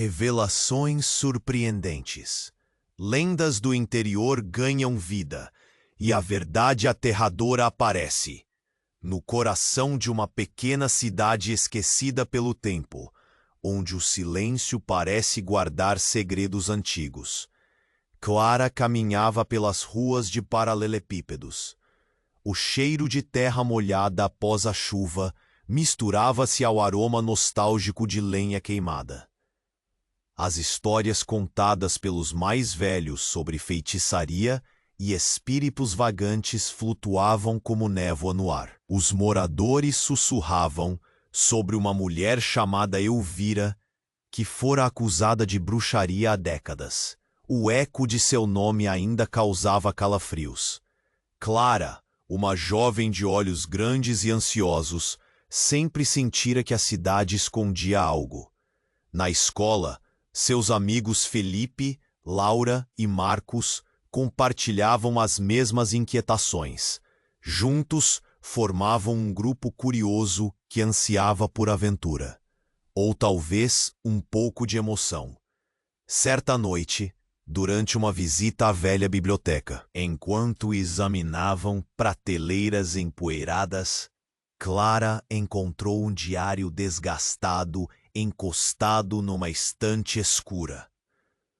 Revelações surpreendentes. Lendas do interior ganham vida e a verdade aterradora aparece. No coração de uma pequena cidade esquecida pelo tempo, onde o silêncio parece guardar segredos antigos. Clara caminhava pelas ruas de paralelepípedos. O cheiro de terra molhada após a chuva misturava-se ao aroma nostálgico de lenha queimada. As histórias contadas pelos mais velhos sobre feitiçaria e espíritos vagantes flutuavam como névoa no ar. Os moradores sussurravam sobre uma mulher chamada Elvira, que fora acusada de bruxaria há décadas. O eco de seu nome ainda causava calafrios. Clara, uma jovem de olhos grandes e ansiosos, sempre sentira que a cidade escondia algo. Na escola, seus amigos Felipe, Laura e Marcos compartilhavam as mesmas inquietações. Juntos, formavam um grupo curioso que ansiava por aventura. Ou talvez um pouco de emoção. Certa noite, durante uma visita à velha biblioteca, enquanto examinavam prateleiras empoeiradas, Clara encontrou um diário desgastado encostado numa estante escura.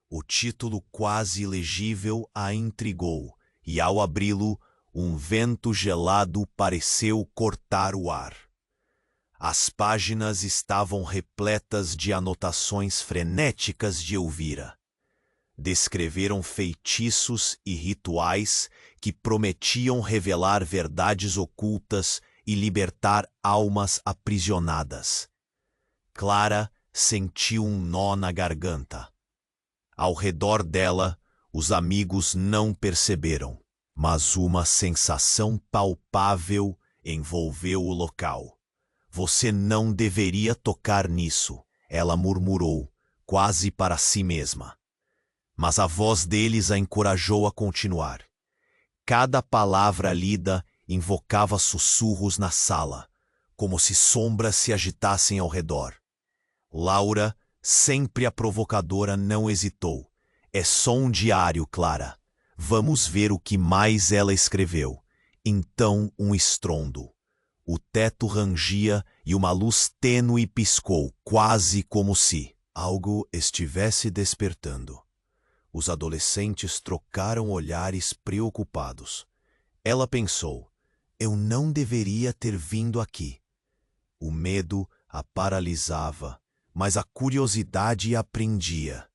O título quase ilegível a intrigou, e ao abri-lo, um vento gelado pareceu cortar o ar. As páginas estavam repletas de anotações frenéticas de Elvira. Descreveram feitiços e rituais que prometiam revelar verdades ocultas e libertar almas aprisionadas. Clara sentiu um nó na garganta. Ao redor dela, os amigos não perceberam, mas uma sensação palpável envolveu o local. Você não deveria tocar nisso, ela murmurou, quase para si mesma. Mas a voz deles a encorajou a continuar. Cada palavra lida invocava sussurros na sala, como se sombras se agitassem ao redor. Laura, sempre a provocadora, não hesitou. É só um diário, Clara. Vamos ver o que mais ela escreveu. Então um estrondo. O teto rangia e uma luz tênue piscou, quase como se algo estivesse despertando. Os adolescentes trocaram olhares preocupados. Ela pensou, eu não deveria ter vindo aqui. O medo a paralisava, mas a curiosidade a prendia.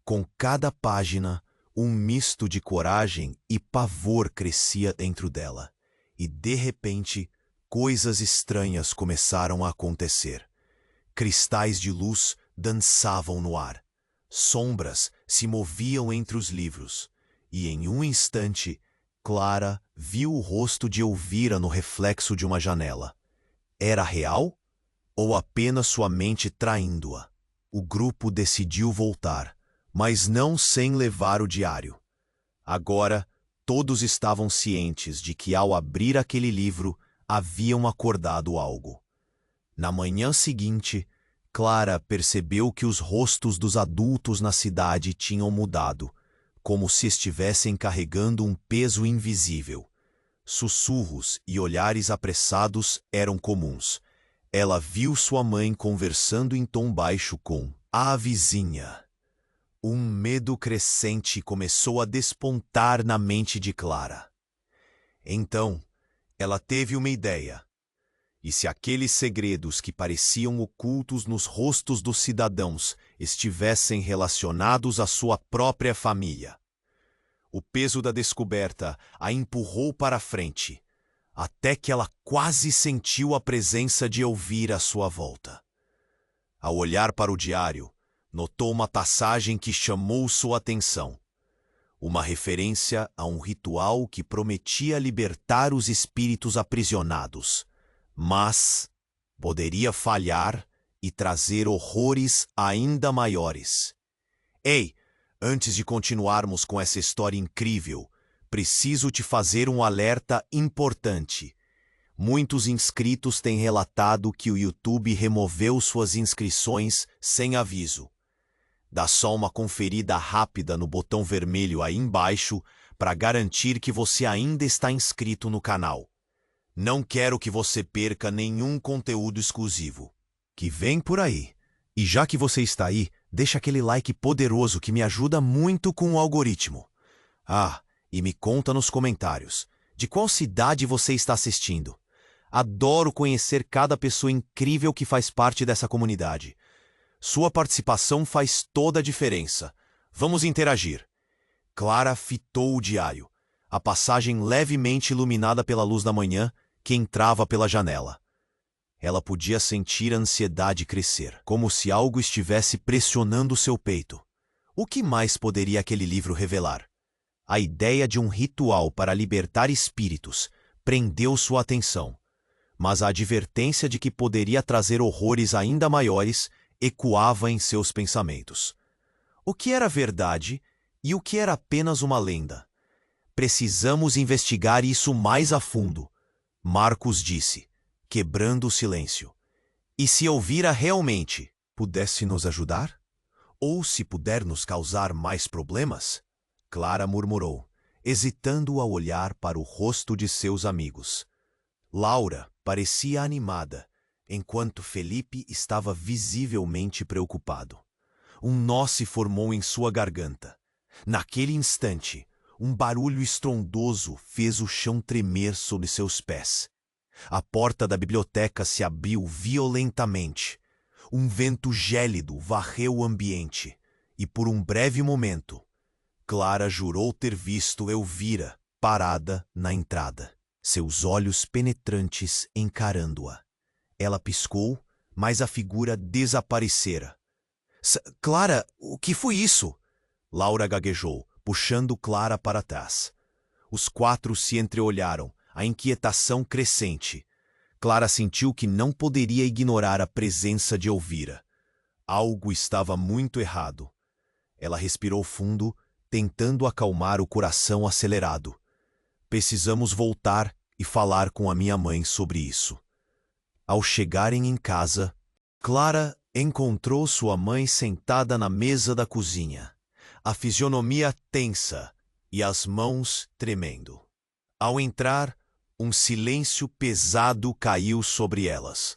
Com cada página, um misto de coragem e pavor crescia dentro dela, e de repente, coisas estranhas começaram a acontecer. Cristais de luz dançavam no ar. Sombras se moviam entre os livros, e em um instante, Clara viu o rosto de Elvira no reflexo de uma janela. Era real? Ou apenas sua mente traindo-a? O grupo decidiu voltar, mas não sem levar o diário. Agora, todos estavam cientes de que ao abrir aquele livro, haviam acordado algo. Na manhã seguinte, Clara percebeu que os rostos dos adultos na cidade tinham mudado, como se estivessem carregando um peso invisível. Sussurros e olhares apressados eram comuns. Ela viu sua mãe conversando em tom baixo com a vizinha. Um medo crescente começou a despontar na mente de Clara. Então, ela teve uma ideia. E se aqueles segredos que pareciam ocultos nos rostos dos cidadãos estivessem relacionados à sua própria família? O peso da descoberta a empurrou para a frente, até que ela quase sentiu a presença de Elvira à sua volta. Ao olhar para o diário, notou uma passagem que chamou sua atenção. Uma referência a um ritual que prometia libertar os espíritos aprisionados, mas poderia falhar e trazer horrores ainda maiores. Ei, antes de continuarmos com essa história incrível, preciso te fazer um alerta importante. Muitos inscritos têm relatado que o YouTube removeu suas inscrições sem aviso. Dá só uma conferida rápida no botão vermelho aí embaixo para garantir que você ainda está inscrito no canal. Não quero que você perca nenhum conteúdo exclusivo que vem por aí. E já que você está aí, deixa aquele like poderoso que me ajuda muito com o algoritmo. Ah, e me conta nos comentários, de qual cidade você está assistindo? Adoro conhecer cada pessoa incrível que faz parte dessa comunidade. Sua participação faz toda a diferença. Vamos interagir. Clara fitou o diário, a passagem levemente iluminada pela luz da manhã que entrava pela janela. Ela podia sentir a ansiedade crescer, como se algo estivesse pressionando seu peito. O que mais poderia aquele livro revelar? A ideia de um ritual para libertar espíritos prendeu sua atenção, mas a advertência de que poderia trazer horrores ainda maiores ecoava em seus pensamentos. O que era verdade e o que era apenas uma lenda? Precisamos investigar isso mais a fundo, Marcos disse, quebrando o silêncio. E se Elvira realmente pudesse nos ajudar? Ou se puder nos causar mais problemas? Clara murmurou, hesitando ao olhar para o rosto de seus amigos. Laura parecia animada, enquanto Felipe estava visivelmente preocupado. Um nó se formou em sua garganta. Naquele instante, um barulho estrondoso fez o chão tremer sob seus pés. A porta da biblioteca se abriu violentamente. Um vento gélido varreu o ambiente, e por um breve momento, Clara jurou ter visto Elvira parada na entrada, seus olhos penetrantes encarando-a. Ela piscou, mas a figura desaparecera. Clara, o que foi isso? Laura gaguejou, puxando Clara para trás. Os quatro se entreolharam, a inquietação crescente. Clara sentiu que não poderia ignorar a presença de Elvira. Algo estava muito errado. Ela respirou fundo, tentando acalmar o coração acelerado. Precisamos voltar e falar com a minha mãe sobre isso. Ao chegarem em casa, Clara encontrou sua mãe sentada na mesa da cozinha, a fisionomia tensa e as mãos tremendo. Ao entrar, um silêncio pesado caiu sobre elas.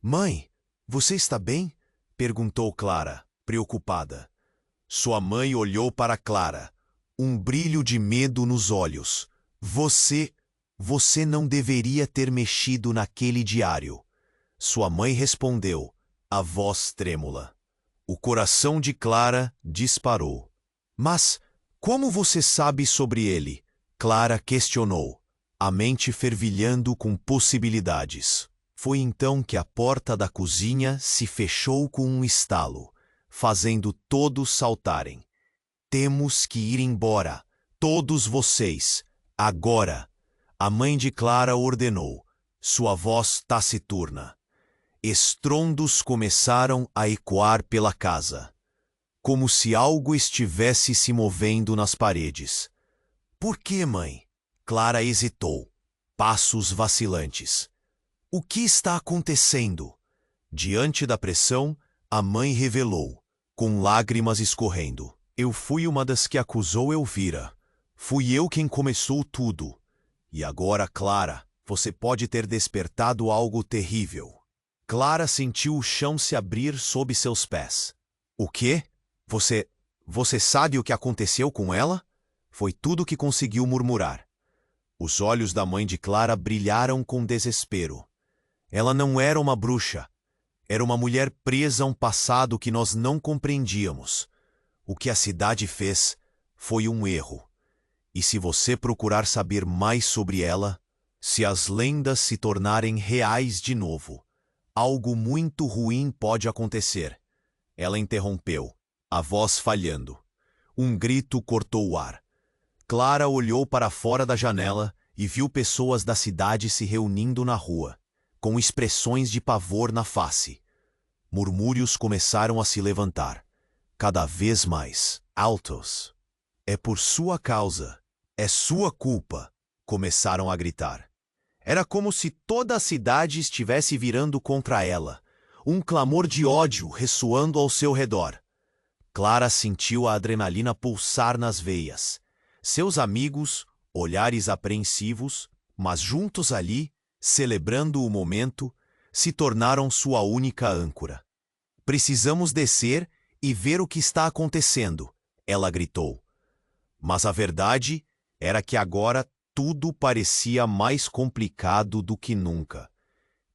Mãe, você está bem? Perguntou Clara, preocupada. Sua mãe olhou para Clara, um brilho de medo nos olhos. Você não deveria ter mexido naquele diário. Sua mãe respondeu, a voz trêmula. O coração de Clara disparou. Mas como você sabe sobre ele? Clara questionou, a mente fervilhando com possibilidades. Foi então que a porta da cozinha se fechou com um estalo, fazendo todos saltarem. Temos que ir embora, todos vocês, agora, a mãe de Clara ordenou, sua voz taciturna. Estrondos começaram a ecoar pela casa, como se algo estivesse se movendo nas paredes. Por que, mãe? Clara hesitou, passos vacilantes. O que está acontecendo? Diante da pressão, a mãe revelou, com lágrimas escorrendo. Eu fui uma das que acusou Elvira. Fui eu quem começou tudo. E agora, Clara, você pode ter despertado algo terrível. Clara sentiu o chão se abrir sob seus pés. O quê? Você sabe o que aconteceu com ela? Foi tudo que conseguiu murmurar. Os olhos da mãe de Clara brilharam com desespero. Ela não era uma bruxa. Era uma mulher presa a um passado que nós não compreendíamos. O que a cidade fez foi um erro. E se você procurar saber mais sobre ela, se as lendas se tornarem reais de novo, algo muito ruim pode acontecer. Ela interrompeu, a voz falhando. Um grito cortou o ar. Clara olhou para fora da janela e viu pessoas da cidade se reunindo na rua, com expressões de pavor na face. Murmúrios começaram a se levantar, cada vez mais altos. É por sua causa, é sua culpa, começaram a gritar. Era como se toda a cidade estivesse virando contra ela, um clamor de ódio ressoando ao seu redor. Clara sentiu a adrenalina pulsar nas veias. Seus amigos, olhares apreensivos, mas juntos ali, celebrando o momento, se tornaram sua única âncora. Precisamos descer e ver o que está acontecendo, ela gritou. Mas a verdade era que agora tudo parecia mais complicado do que nunca.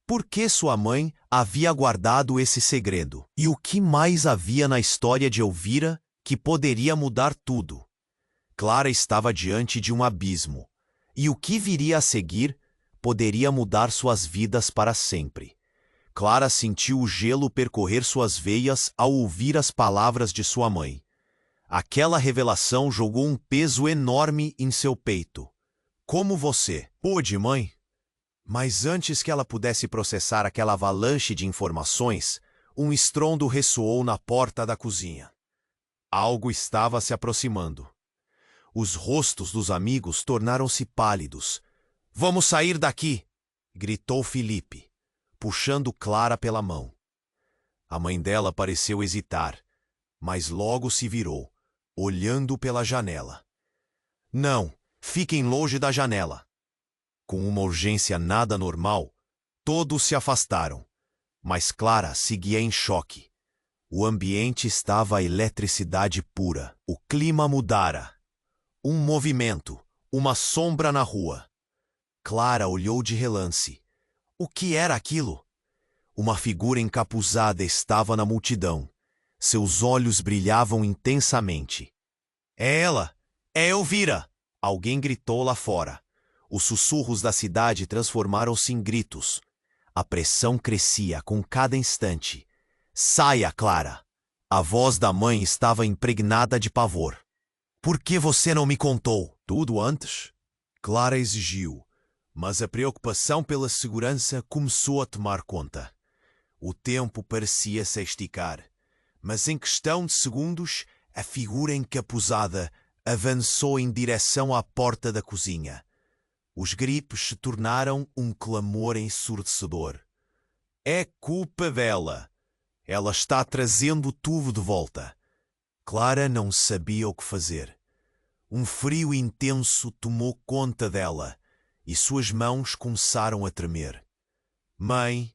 Por que sua mãe havia guardado esse segredo? E o que mais havia na história de Elvira que poderia mudar tudo? Clara estava diante de um abismo, e o que viria a seguir poderia mudar suas vidas para sempre. Clara sentiu o gelo percorrer suas veias ao ouvir as palavras de sua mãe. Aquela revelação jogou um peso enorme em seu peito. Como você? Pôde, mãe? Mas antes que ela pudesse processar aquela avalanche de informações, um estrondo ressoou na porta da cozinha. Algo estava se aproximando. Os rostos dos amigos tornaram-se pálidos. "Vamos sair daqui!" gritou Felipe, puxando Clara pela mão. A mãe dela pareceu hesitar, mas logo se virou, olhando pela janela. "Não, fiquem longe da janela." Com uma urgência nada normal, todos se afastaram, mas Clara seguia em choque. O ambiente estava a eletricidade pura. O clima mudara. Um movimento, uma sombra na rua. Clara olhou de relance. O que era aquilo? Uma figura encapuzada estava na multidão. Seus olhos brilhavam intensamente. "É ela! É Elvira!" Alguém gritou lá fora. Os sussurros da cidade transformaram-se em gritos. A pressão crescia com cada instante. "Saia, Clara!" A voz da mãe estava impregnada de pavor. "Por que você não me contou tudo antes?" Clara exigiu, mas a preocupação pela segurança começou a tomar conta. O tempo parecia se esticar, mas em questão de segundos, a figura encapuzada avançou em direção à porta da cozinha. Os gritos se tornaram um clamor ensurdecedor. "É culpa dela! Ela está trazendo tudo de volta." Clara não sabia o que fazer. Um frio intenso tomou conta dela e suas mãos começaram a tremer. "Mãe..."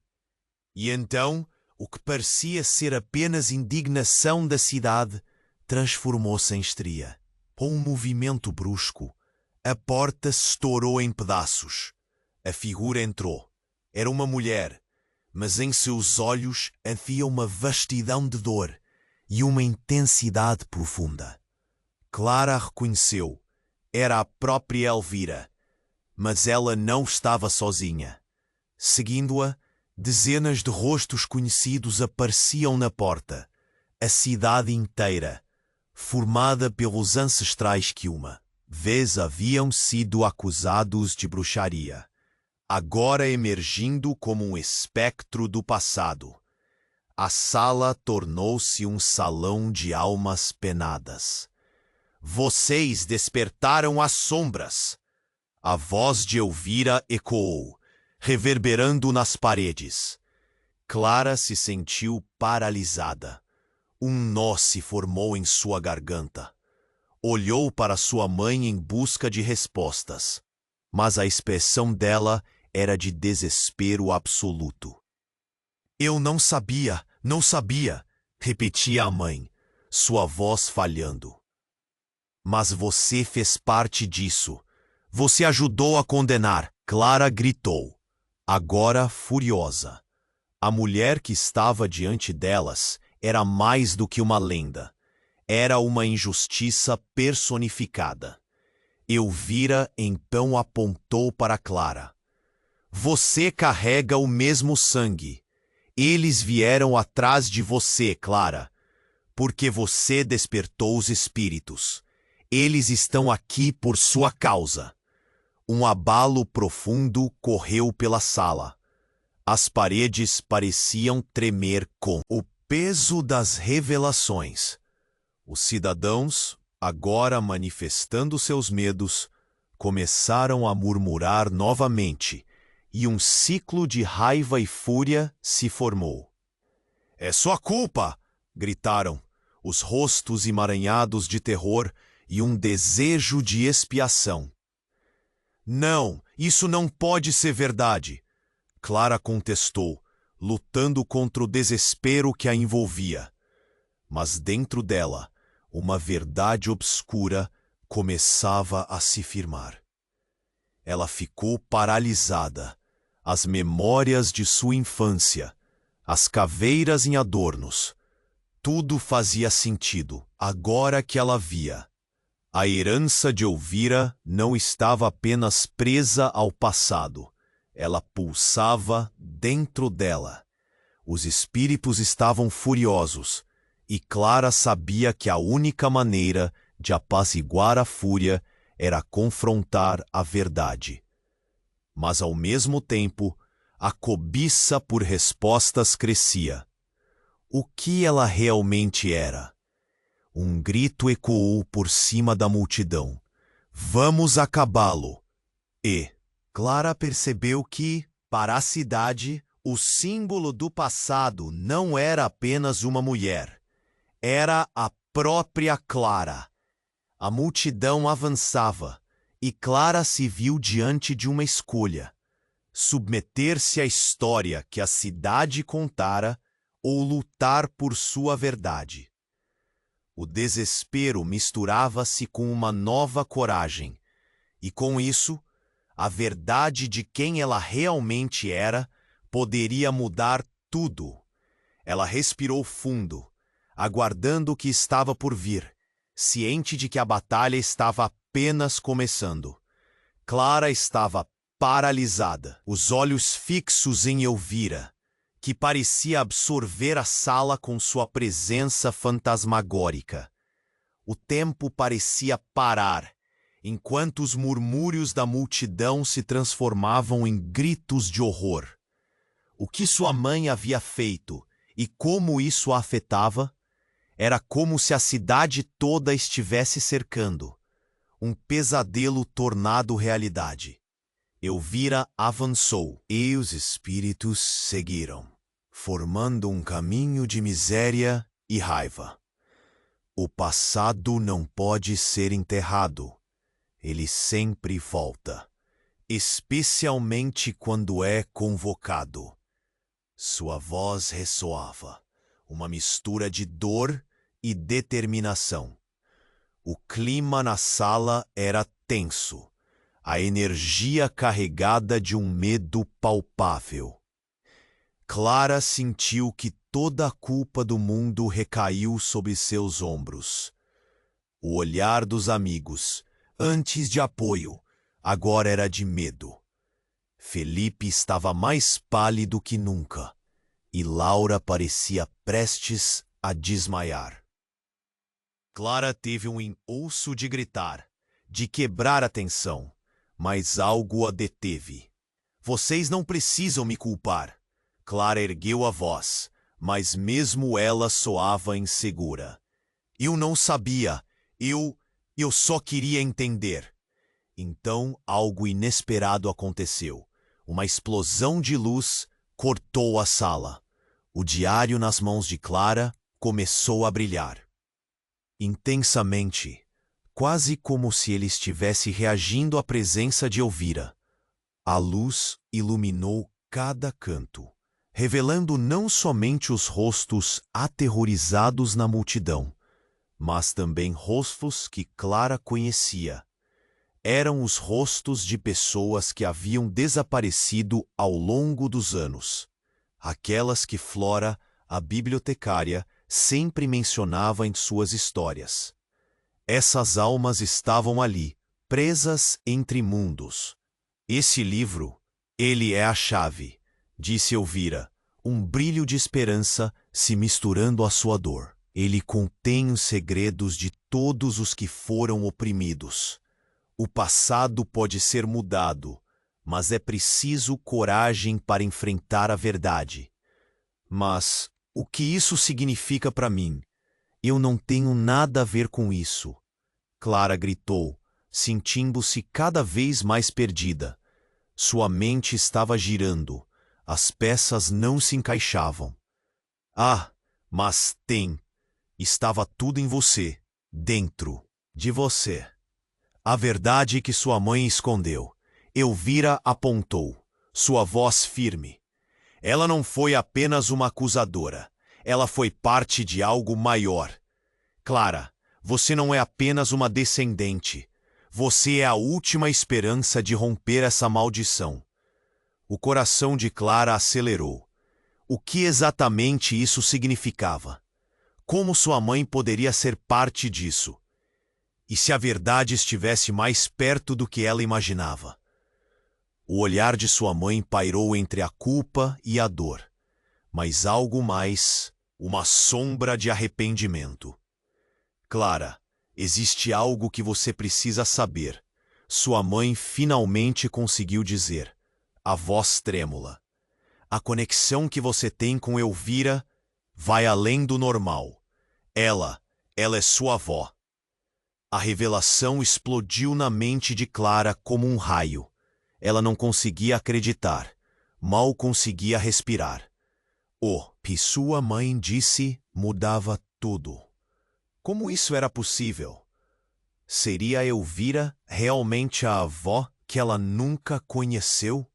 E então, o que parecia ser apenas indignação da cidade transformou-se em histeria. Com um movimento brusco, a porta se estourou em pedaços. A figura entrou. Era uma mulher, mas em seus olhos havia uma vastidão de dor e uma intensidade profunda. Clara reconheceu. Era a própria Elvira, mas ela não estava sozinha. Seguindo-a, dezenas de rostos conhecidos apareciam na porta. A cidade inteira, formada pelos ancestrais que uma vez haviam sido acusados de bruxaria, agora emergindo como um espectro do passado. A sala tornou-se um salão de almas penadas. "Vocês despertaram as sombras!" A voz de Elvira ecoou, reverberando nas paredes. Clara se sentiu paralisada. Um nó se formou em sua garganta. Olhou para sua mãe em busca de respostas, mas a expressão dela era de desespero absoluto. "Eu não sabia, repetia a mãe, sua voz falhando. "Mas você fez parte disso. Você ajudou a condenar", Clara gritou, agora furiosa. A mulher que estava diante delas era mais do que uma lenda. Era uma injustiça personificada. Elvira então apontou para Clara. "Você carrega o mesmo sangue. Eles vieram atrás de você, Clara, porque você despertou os espíritos. Eles estão aqui por sua causa." Um abalo profundo correu pela sala. As paredes pareciam tremer com o peso das revelações. Os cidadãos, agora manifestando seus medos, começaram a murmurar novamente, e um ciclo de raiva e fúria se formou. "É sua culpa!" gritaram. os rostos emaranhados de terror e um desejo de expiação. Não, isso não pode ser verdade, Clara contestou, lutando contra o desespero que a envolvia. Mas dentro dela, uma verdade obscura começava a se firmar. Ela ficou paralisada. As memórias de sua infância, as caveiras em adornos, tudo fazia sentido agora que ela via. A herança de Elvira não estava apenas presa ao passado. Ela pulsava dentro dela. Os espíritos estavam furiosos, e Clara sabia que a única maneira de apaziguar a fúria era confrontar a verdade. Mas, ao mesmo tempo, a cobiça por respostas crescia. O que ela realmente era? Um grito ecoou por cima da multidão. Vamos acabá-lo! E Clara percebeu que, para a cidade, o símbolo do passado não era apenas uma mulher. Era a própria Clara. A multidão avançava, e Clara se viu diante de uma escolha: submeter-se à história que a cidade contara ou lutar por sua verdade. O desespero misturava-se com uma nova coragem, e com isso, a verdade de quem ela realmente era poderia mudar tudo. Ela respirou fundo, aguardando o que estava por vir, ciente de que a batalha estava apenas começando. Clara estava paralisada, os olhos fixos em Elvira, que parecia absorver a sala com sua presença fantasmagórica. O tempo parecia parar, enquanto os murmúrios da multidão se transformavam em gritos de horror. O que sua mãe havia feito e como isso a afetava? Era como se a cidade toda estivesse cercando. Um pesadelo tornado realidade. Elvira avançou e os espíritos seguiram, formando um caminho de miséria e raiva. O passado não pode ser enterrado. Ele sempre volta, especialmente quando é convocado. Sua voz ressoava, uma mistura de dor e determinação. O clima na sala era tenso, a energia carregada de um medo palpável. Clara sentiu que toda a culpa do mundo recaiu sobre seus ombros. O olhar dos amigos, antes de apoio, agora era de medo. Felipe estava mais pálido que nunca, e Laura parecia prestes a desmaiar. Clara teve um impulso de gritar, de quebrar a tensão, mas algo a deteve. Vocês não precisam me culpar. Clara ergueu a voz, mas mesmo ela soava insegura. Eu não sabia, eu só queria entender. Então algo inesperado aconteceu. Uma explosão de luz cortou a sala. O diário nas mãos de Clara começou a brilhar. Intensamente, quase como se ele estivesse reagindo à presença de Elvira. A luz iluminou cada canto, revelando não somente os rostos aterrorizados na multidão, mas também rostos que Clara conhecia. Eram os rostos de pessoas que haviam desaparecido ao longo dos anos. Aquelas que Flora, a bibliotecária, sempre mencionava em suas histórias. Essas almas estavam ali, presas entre mundos. Esse livro, ele é a chave, disse Elvira, um brilho de esperança se misturando à sua dor. Ele contém os segredos de todos os que foram oprimidos. O passado pode ser mudado, mas é preciso coragem para enfrentar a verdade. Mas o que isso significa para mim? Eu não tenho nada a ver com isso. Clara gritou, sentindo-se cada vez mais perdida. Sua mente estava girando. As peças não se encaixavam. Ah, mas tem. Estava tudo em você, dentro de você. A verdade que sua mãe escondeu. Elvira apontou, sua voz firme. Ela não foi apenas uma acusadora. Ela foi parte de algo maior. Clara, você não é apenas uma descendente. Você é a última esperança de romper essa maldição. O coração de Clara acelerou. O que exatamente isso significava? Como sua mãe poderia ser parte disso? E se a verdade estivesse mais perto do que ela imaginava? O olhar de sua mãe pairou entre a culpa e a dor, mas algo mais, uma sombra de arrependimento. Clara, existe algo que você precisa saber. Sua mãe finalmente conseguiu dizer, a voz trêmula. A conexão que você tem com Elvira vai além do normal. Ela é sua avó. A revelação explodiu na mente de Clara como um raio. Ela não conseguia acreditar. Mal conseguia respirar. O que sua mãe disse mudava tudo. Como isso era possível? Seria Elvira realmente a avó que ela nunca conheceu?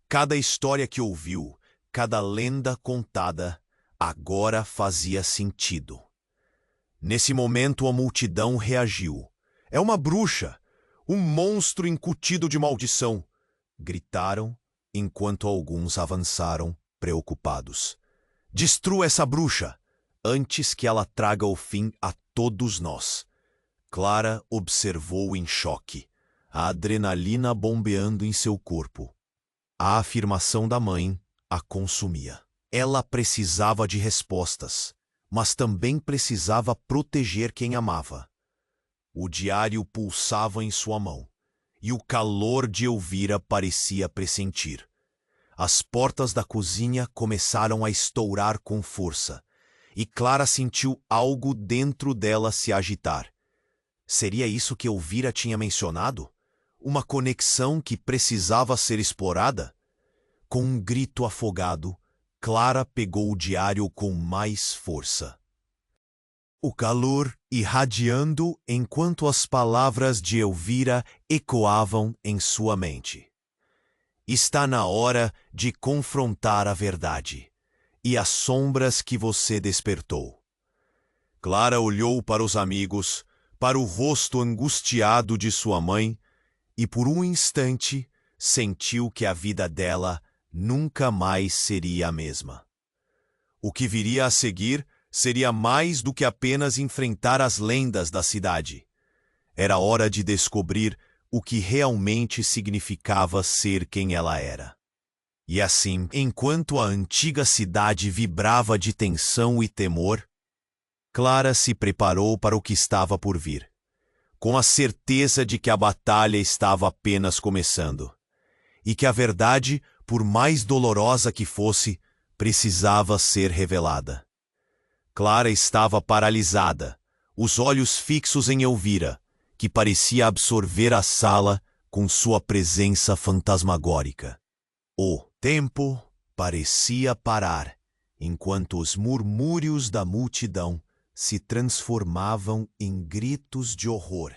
Cada história que ouviu, cada lenda contada, agora fazia sentido. Nesse momento a multidão reagiu. É uma bruxa! Um monstro incutido de maldição! Gritaram, enquanto alguns avançaram, preocupados. Destrua essa bruxa, antes que ela traga o fim a todos nós. Clara observou em choque, a adrenalina bombeando em seu corpo. A afirmação da mãe a consumia. Ela precisava de respostas, mas também precisava proteger quem amava. O diário pulsava em sua mão, e o calor de Elvira parecia pressentir. As portas da cozinha começaram a estourar com força, e Clara sentiu algo dentro dela se agitar. Seria isso que Elvira tinha mencionado? Uma conexão que precisava ser explorada? Com um grito afogado, Clara pegou o diário com mais força. O calor irradiando enquanto as palavras de Elvira ecoavam em sua mente. Está na hora de confrontar a verdade e as sombras que você despertou. Clara olhou para os amigos, para o rosto angustiado de sua mãe, e por um instante sentiu que a vida dela nunca mais seria a mesma. O que viria a seguir seria mais do que apenas enfrentar as lendas da cidade. Era hora de descobrir o que realmente significava ser quem ela era. E assim, enquanto a antiga cidade vibrava de tensão e temor, Clara se preparou para o que estava por vir, com a certeza de que a batalha estava apenas começando, e que a verdade, por mais dolorosa que fosse, precisava ser revelada. Clara estava paralisada, os olhos fixos em Elvira, que parecia absorver a sala com sua presença fantasmagórica. O tempo parecia parar, enquanto os murmúrios da multidão se transformavam em gritos de horror.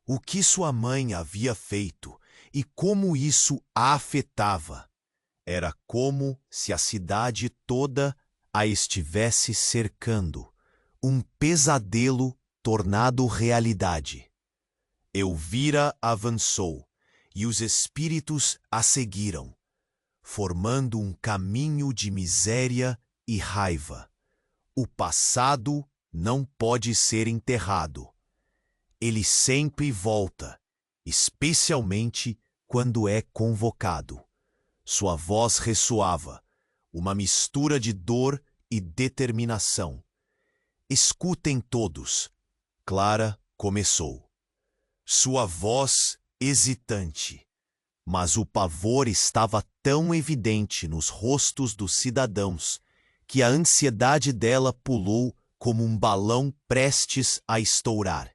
O que sua mãe havia feito e como isso a afetava? Era como se a cidade toda a estivesse cercando, um pesadelo tornado realidade. Elvira avançou, e os espíritos a seguiram, formando um caminho de miséria e raiva. O passado não pode ser enterrado. Ele sempre volta, especialmente quando é convocado. Sua voz ressoava, uma mistura de dor e determinação. Escutem todos. Clara começou. Sua voz hesitante, mas o pavor estava tão evidente nos rostos dos cidadãos que a ansiedade dela pulou como um balão prestes a estourar.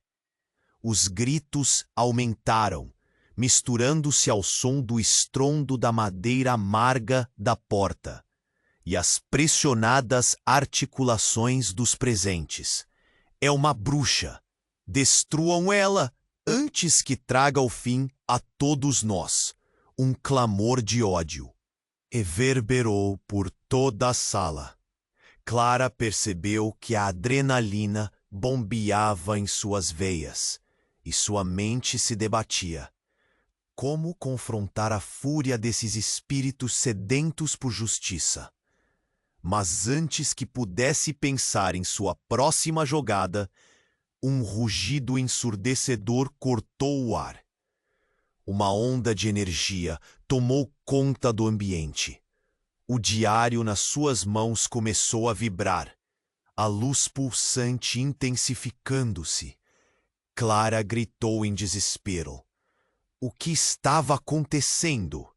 Os gritos aumentaram, misturando-se ao som do estrondo da madeira amarga da porta, e as pressionadas articulações dos presentes. É uma bruxa. Destruam ela antes que traga o fim a todos nós. Um clamor de ódio reverberou por toda a sala. Clara percebeu que a adrenalina bombeava em suas veias e sua mente se debatia. Como confrontar a fúria desses espíritos sedentos por justiça? Mas antes que pudesse pensar em sua próxima jogada, um rugido ensurdecedor cortou o ar. Uma onda de energia tomou conta do ambiente. O diário nas suas mãos começou a vibrar, a luz pulsante intensificando-se. Clara gritou em desespero. O que estava acontecendo?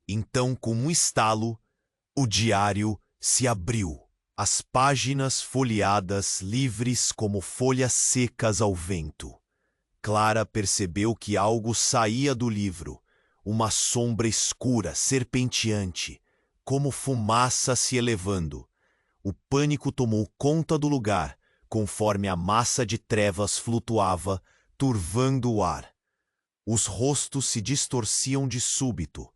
Então, com um estalo, o diário se abriu. As páginas folheadas livres como folhas secas ao vento. Clara percebeu que algo saía do livro, uma sombra escura, serpenteante, como fumaça se elevando. O pânico tomou conta do lugar, conforme a massa de trevas flutuava, turvando o ar. Os rostos se distorciam de súbito.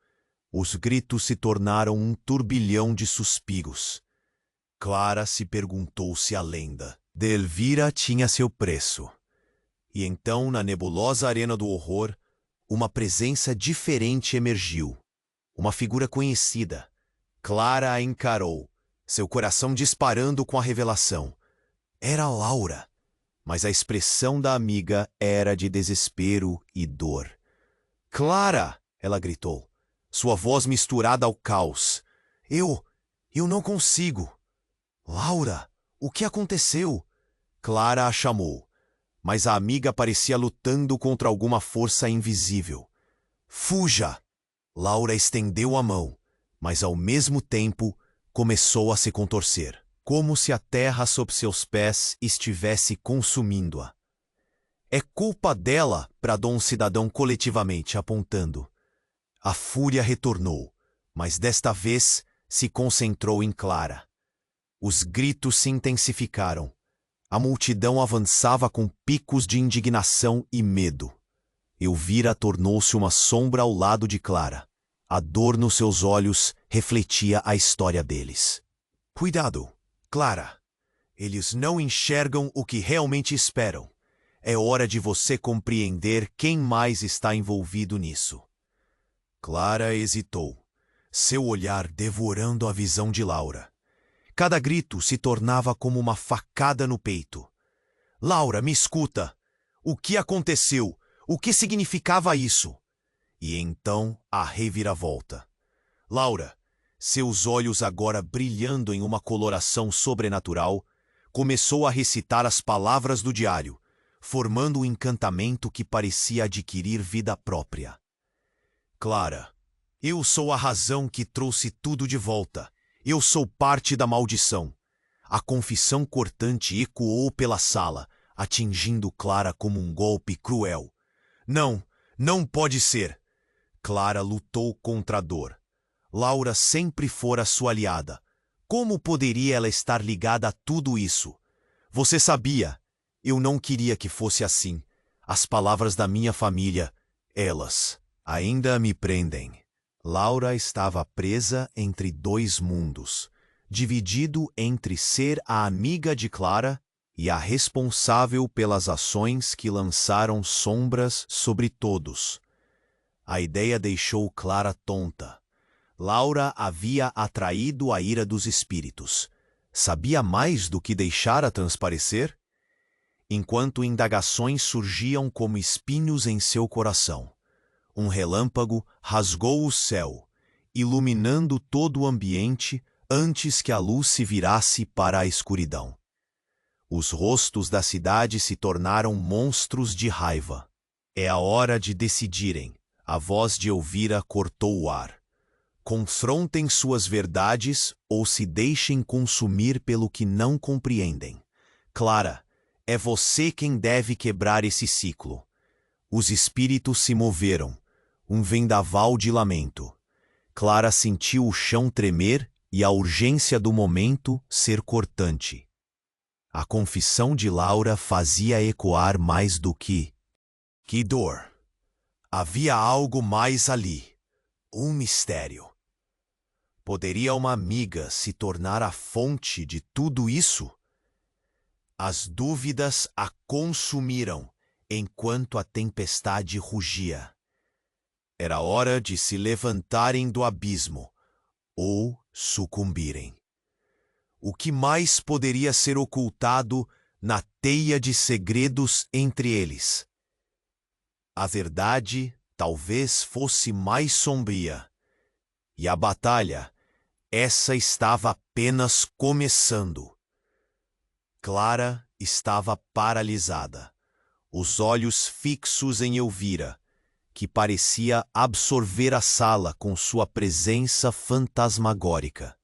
Os gritos se tornaram um turbilhão de suspiros. Clara se perguntou se a lenda de Elvira tinha seu preço. E então, na nebulosa arena do horror, uma presença diferente emergiu. Uma figura conhecida. Clara a encarou, seu coração disparando com a revelação. Era Laura, mas a expressão da amiga era de desespero e dor. Clara! Ela gritou, sua voz misturada ao caos. Eu não consigo. Laura, o que aconteceu? Clara a chamou, mas a amiga parecia lutando contra alguma força invisível. Fuja! Laura estendeu a mão, mas ao mesmo tempo começou a se contorcer, como se a terra sob seus pés estivesse consumindo-a. É culpa dela, bradou um cidadão coletivamente, apontando. A fúria retornou, mas desta vez se concentrou em Clara. Os gritos se intensificaram. A multidão avançava com picos de indignação e medo. Elvira tornou-se uma sombra ao lado de Clara. A dor nos seus olhos refletia a história deles. Cuidado, Clara. Eles não enxergam o que realmente esperam. É hora de você compreender quem mais está envolvido nisso. Clara hesitou, seu olhar devorando a visão de Laura. Cada grito se tornava como uma facada no peito. Laura, me escuta. O que aconteceu? O que significava isso? E então a reviravolta. Laura, seus olhos agora brilhando em uma coloração sobrenatural, começou a recitar as palavras do diário, formando um encantamento que parecia adquirir vida própria. Clara, eu sou a razão que trouxe tudo de volta. Eu sou parte da maldição. A confissão cortante ecoou pela sala, atingindo Clara como um golpe cruel. Não, não pode ser. Clara lutou contra a dor. Laura sempre fora sua aliada. Como poderia ela estar ligada a tudo isso? Você sabia. Eu não queria que fosse assim. As palavras da minha família, elas ainda me prendem. Laura estava presa entre dois mundos, dividido entre ser a amiga de Clara e a responsável pelas ações que lançaram sombras sobre todos. A ideia deixou Clara tonta. Laura havia atraído a ira dos espíritos. Sabia mais do que deixara transparecer? Enquanto indagações surgiam como espinhos em seu coração, um relâmpago rasgou o céu, iluminando todo o ambiente antes que a luz se virasse para a escuridão. Os rostos da cidade se tornaram monstros de raiva. É a hora de decidirem. A voz de Elvira cortou o ar. Confrontem suas verdades ou se deixem consumir pelo que não compreendem. Clara, é você quem deve quebrar esse ciclo. Os espíritos se moveram. Um vendaval de lamento. Clara sentiu o chão tremer e a urgência do momento ser cortante. A confissão de Laura fazia ecoar mais do que dor. Havia algo mais ali, um mistério. Poderia uma amiga se tornar a fonte de tudo isso? As dúvidas a consumiram enquanto a tempestade rugia. Era hora de se levantarem do abismo ou sucumbirem. O que mais poderia ser ocultado na teia de segredos entre eles? A verdade talvez fosse mais sombria. E a batalha, essa estava apenas começando. Clara estava paralisada, os olhos fixos em Elvira, que parecia absorver a sala com sua presença fantasmagórica.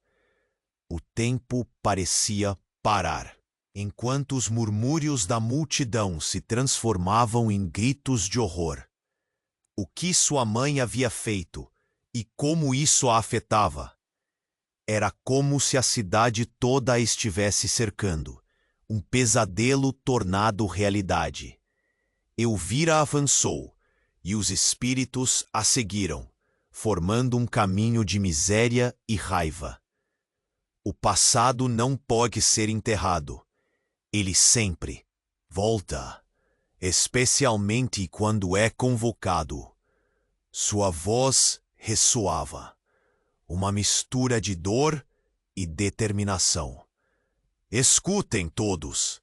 O tempo parecia parar, enquanto os murmúrios da multidão se transformavam em gritos de horror. O que sua mãe havia feito e como isso a afetava? Era como se a cidade toda a estivesse cercando, um pesadelo tornado realidade. Elvira avançou, e os espíritos a seguiram, formando um caminho de miséria e raiva. O passado não pode ser enterrado. Ele sempre volta, especialmente quando é convocado. Sua voz ressoava, uma mistura de dor e determinação. Escutem todos.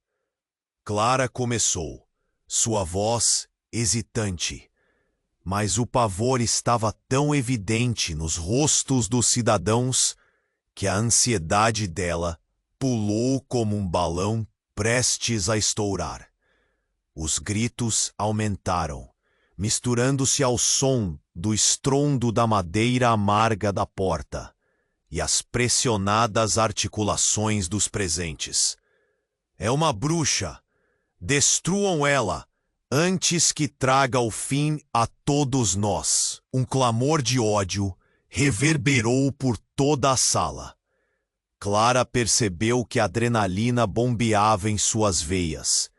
Clara começou, sua voz hesitante, mas o pavor estava tão evidente nos rostos dos cidadãos que a ansiedade dela pulou como um balão prestes a estourar. Os gritos aumentaram, misturando-se ao som do estrondo da madeira amarga da porta e as pressionadas articulações dos presentes. É uma bruxa! Destruam ela, antes que traga o fim a todos nós. Um clamor de ódio reverberou por toda a sala. Clara percebeu que a adrenalina bombeava em suas veias,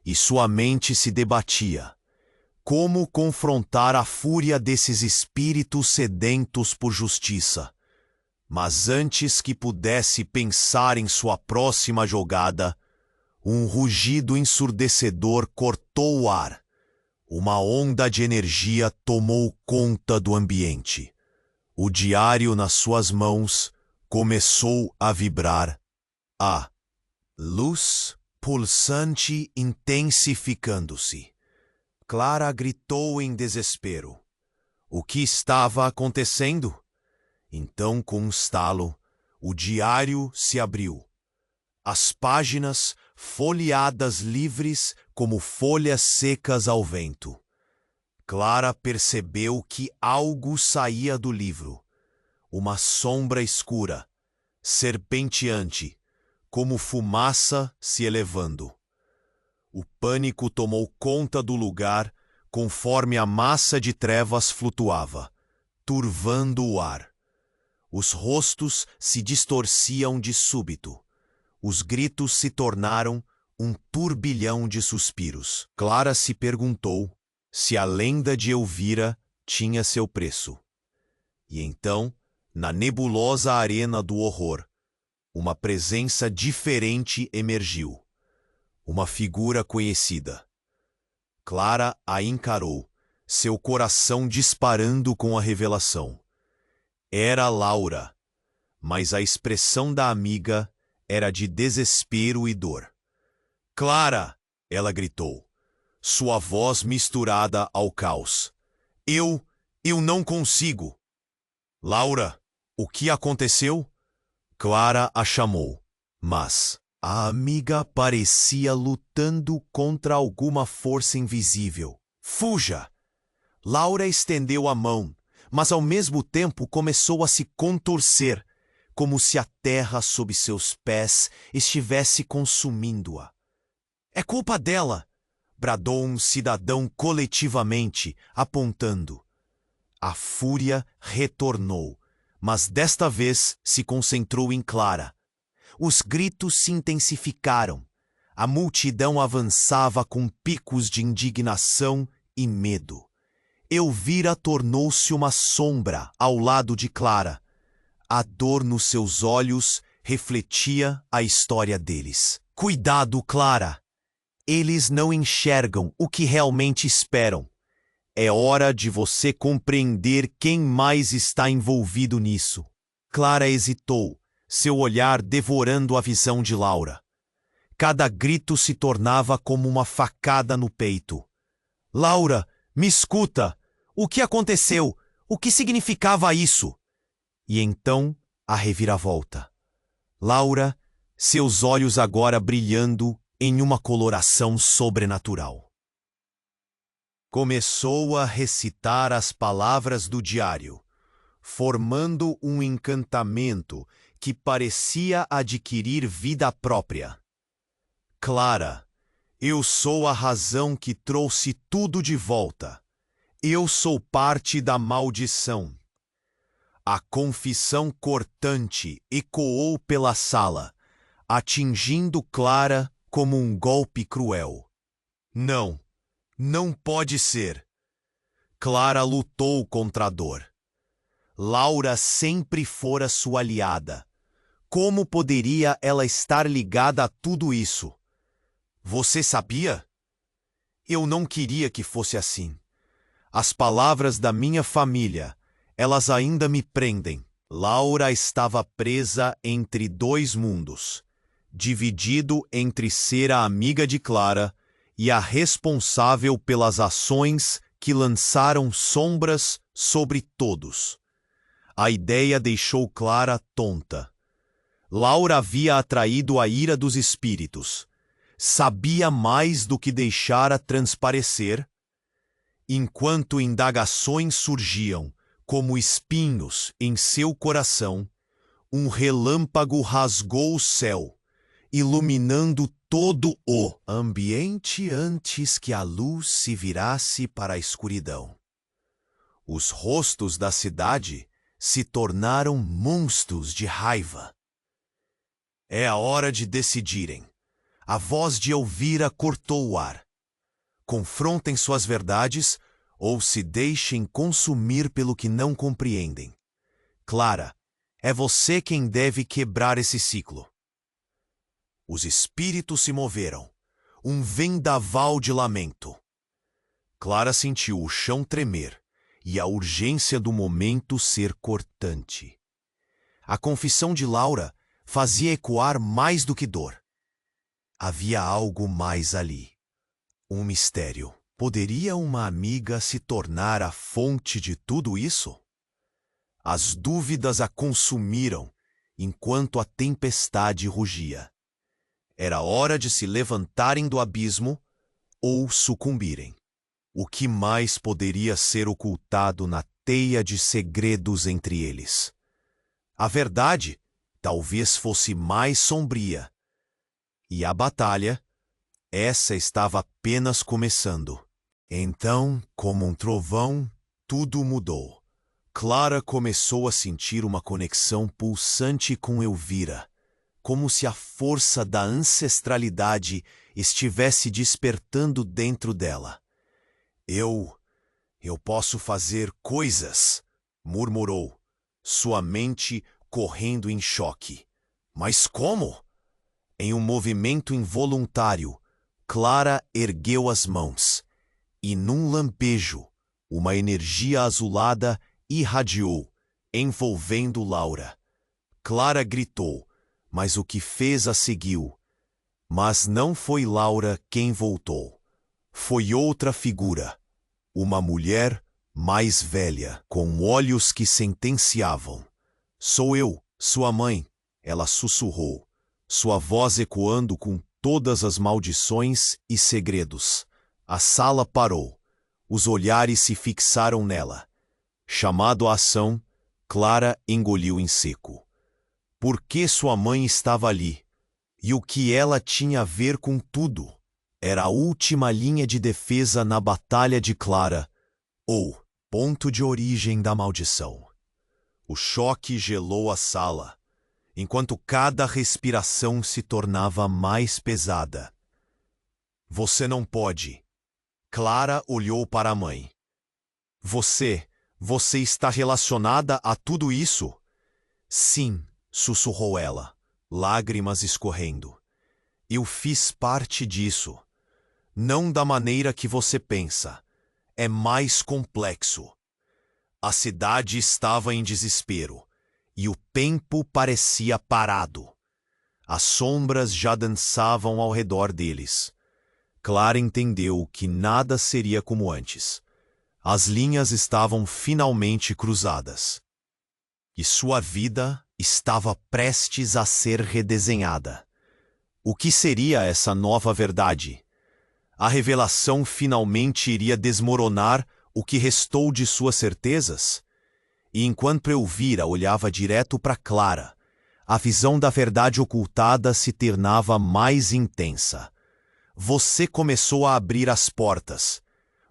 e sua mente se debatia. Como confrontar a fúria desses espíritos sedentos por justiça? Mas antes que pudesse pensar em sua próxima jogada, um rugido ensurdecedor cortou o ar. Uma onda de energia tomou conta do ambiente. O diário nas suas mãos começou a vibrar. A luz pulsante intensificando-se. Clara gritou em desespero. O que estava acontecendo? Então, com um estalo, o diário se abriu. As páginas folheadas livres como folhas secas ao vento. Clara percebeu que algo saía do livro. Uma sombra escura, serpenteante, como fumaça se elevando. O pânico tomou conta do lugar conforme a massa de trevas flutuava, turvando o ar. Os rostos se distorciam de súbito. Os gritos se tornaram um turbilhão de suspiros. Clara se perguntou se a lenda de Elvira tinha seu preço. E então, na nebulosa arena do horror, uma presença diferente emergiu. Uma figura conhecida. Clara a encarou, seu coração disparando com a revelação. Era Laura, mas a expressão da amiga era de desespero e dor. Clara! Ela gritou, sua voz misturada ao caos. Eu não consigo! Laura, o que aconteceu? Clara a chamou, mas a amiga parecia lutando contra alguma força invisível. Fuja! Laura estendeu a mão, mas ao mesmo tempo começou a se contorcer, como se a terra sob seus pés estivesse consumindo-a. É culpa dela! Bradou um cidadão coletivamente, apontando. A fúria retornou, mas desta vez se concentrou em Clara. Os gritos se intensificaram. A multidão avançava com picos de indignação e medo. Elvira tornou-se uma sombra ao lado de Clara. A dor nos seus olhos refletia a história deles. Cuidado, Clara! Eles não enxergam o que realmente esperam. É hora de você compreender quem mais está envolvido nisso. Clara hesitou, seu olhar devorando a visão de Laura. Cada grito se tornava como uma facada no peito. Laura, me escuta! O que aconteceu? O que significava isso? E então, a reviravolta. Laura, seus olhos agora brilhando em uma coloração sobrenatural. Começou a recitar as palavras do diário, formando um encantamento que parecia adquirir vida própria. Clara, eu sou a razão que trouxe tudo de volta. Eu sou parte da maldição. A confissão cortante ecoou pela sala, atingindo Clara como um golpe cruel. Não, não pode ser. Clara lutou contra a dor. Laura sempre fora sua aliada. Como poderia ela estar ligada a tudo isso? Você sabia? Eu não queria que fosse assim. As palavras da minha família, elas ainda me prendem. Laura estava presa entre dois mundos, dividido entre ser a amiga de Clara e a responsável pelas ações que lançaram sombras sobre todos. A ideia deixou Clara tonta. Laura havia atraído a ira dos espíritos. Sabia mais do que deixara transparecer. Enquanto indagações surgiam como espinhos em seu coração, um relâmpago rasgou o céu, iluminando todo o ambiente antes que a luz se virasse para a escuridão. Os rostos da cidade se tornaram monstros de raiva. É a hora de decidirem. A voz de Elvira cortou o ar. Confrontem suas verdades ou se deixem consumir pelo que não compreendem. Clara, é você quem deve quebrar esse ciclo. Os espíritos se moveram. Um vendaval de lamento. Clara sentiu o chão tremer e a urgência do momento ser cortante. A confissão de Laura fazia ecoar mais do que dor. Havia algo mais ali. Um mistério. Poderia uma amiga se tornar a fonte de tudo isso? As dúvidas a consumiram enquanto a tempestade rugia. Era hora de se levantarem do abismo ou sucumbirem. O que mais poderia ser ocultado na teia de segredos entre eles? A verdade talvez fosse mais sombria. E a batalha, essa estava apenas começando. Então, como um trovão, tudo mudou. Clara começou a sentir uma conexão pulsante com Elvira, como se a força da ancestralidade estivesse despertando dentro dela. Eu posso fazer coisas, murmurou, sua mente correndo em choque. Mas como? Em um movimento involuntário, Clara ergueu as mãos, e num lampejo, uma energia azulada irradiou, envolvendo Laura. Clara gritou, mas o que fez a seguiu. Mas não foi Laura quem voltou. Foi outra figura, uma mulher mais velha, com olhos que sentenciavam. Sou eu, sua mãe, ela sussurrou, sua voz ecoando com todas as maldições e segredos. A sala parou. Os olhares se fixaram nela. Chamado à ação, Clara engoliu em seco. Por que sua mãe estava ali? E o que ela tinha a ver com tudo? Era a última linha de defesa na batalha de Clara, ou ponto de origem da maldição. O choque gelou a sala, enquanto cada respiração se tornava mais pesada. Você não pode. Clara olhou para a mãe. Você está relacionada a tudo isso? Sim, sussurrou ela, lágrimas escorrendo. Eu fiz parte disso. Não da maneira que você pensa. É mais complexo. A cidade estava em desespero, e o tempo parecia parado. As sombras já dançavam ao redor deles. Clara entendeu que nada seria como antes. As linhas estavam finalmente cruzadas. E sua vida estava prestes a ser redesenhada. O que seria essa nova verdade? A revelação finalmente iria desmoronar o que restou de suas certezas? E enquanto Elvira olhava direto para Clara, a visão da verdade ocultada se tornava mais intensa. Você começou a abrir as portas.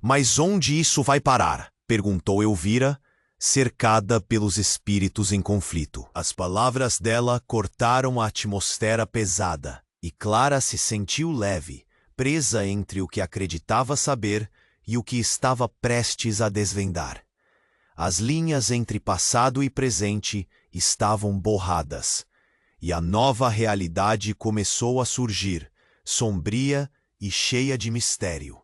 Mas onde isso vai parar? Perguntou Elvira, cercada pelos espíritos em conflito. As palavras dela cortaram a atmosfera pesada, e Clara se sentiu leve, presa entre o que acreditava saber e o que estava prestes a desvendar. As linhas entre passado e presente estavam borradas, e a nova realidade começou a surgir, sombria e cheia de mistério.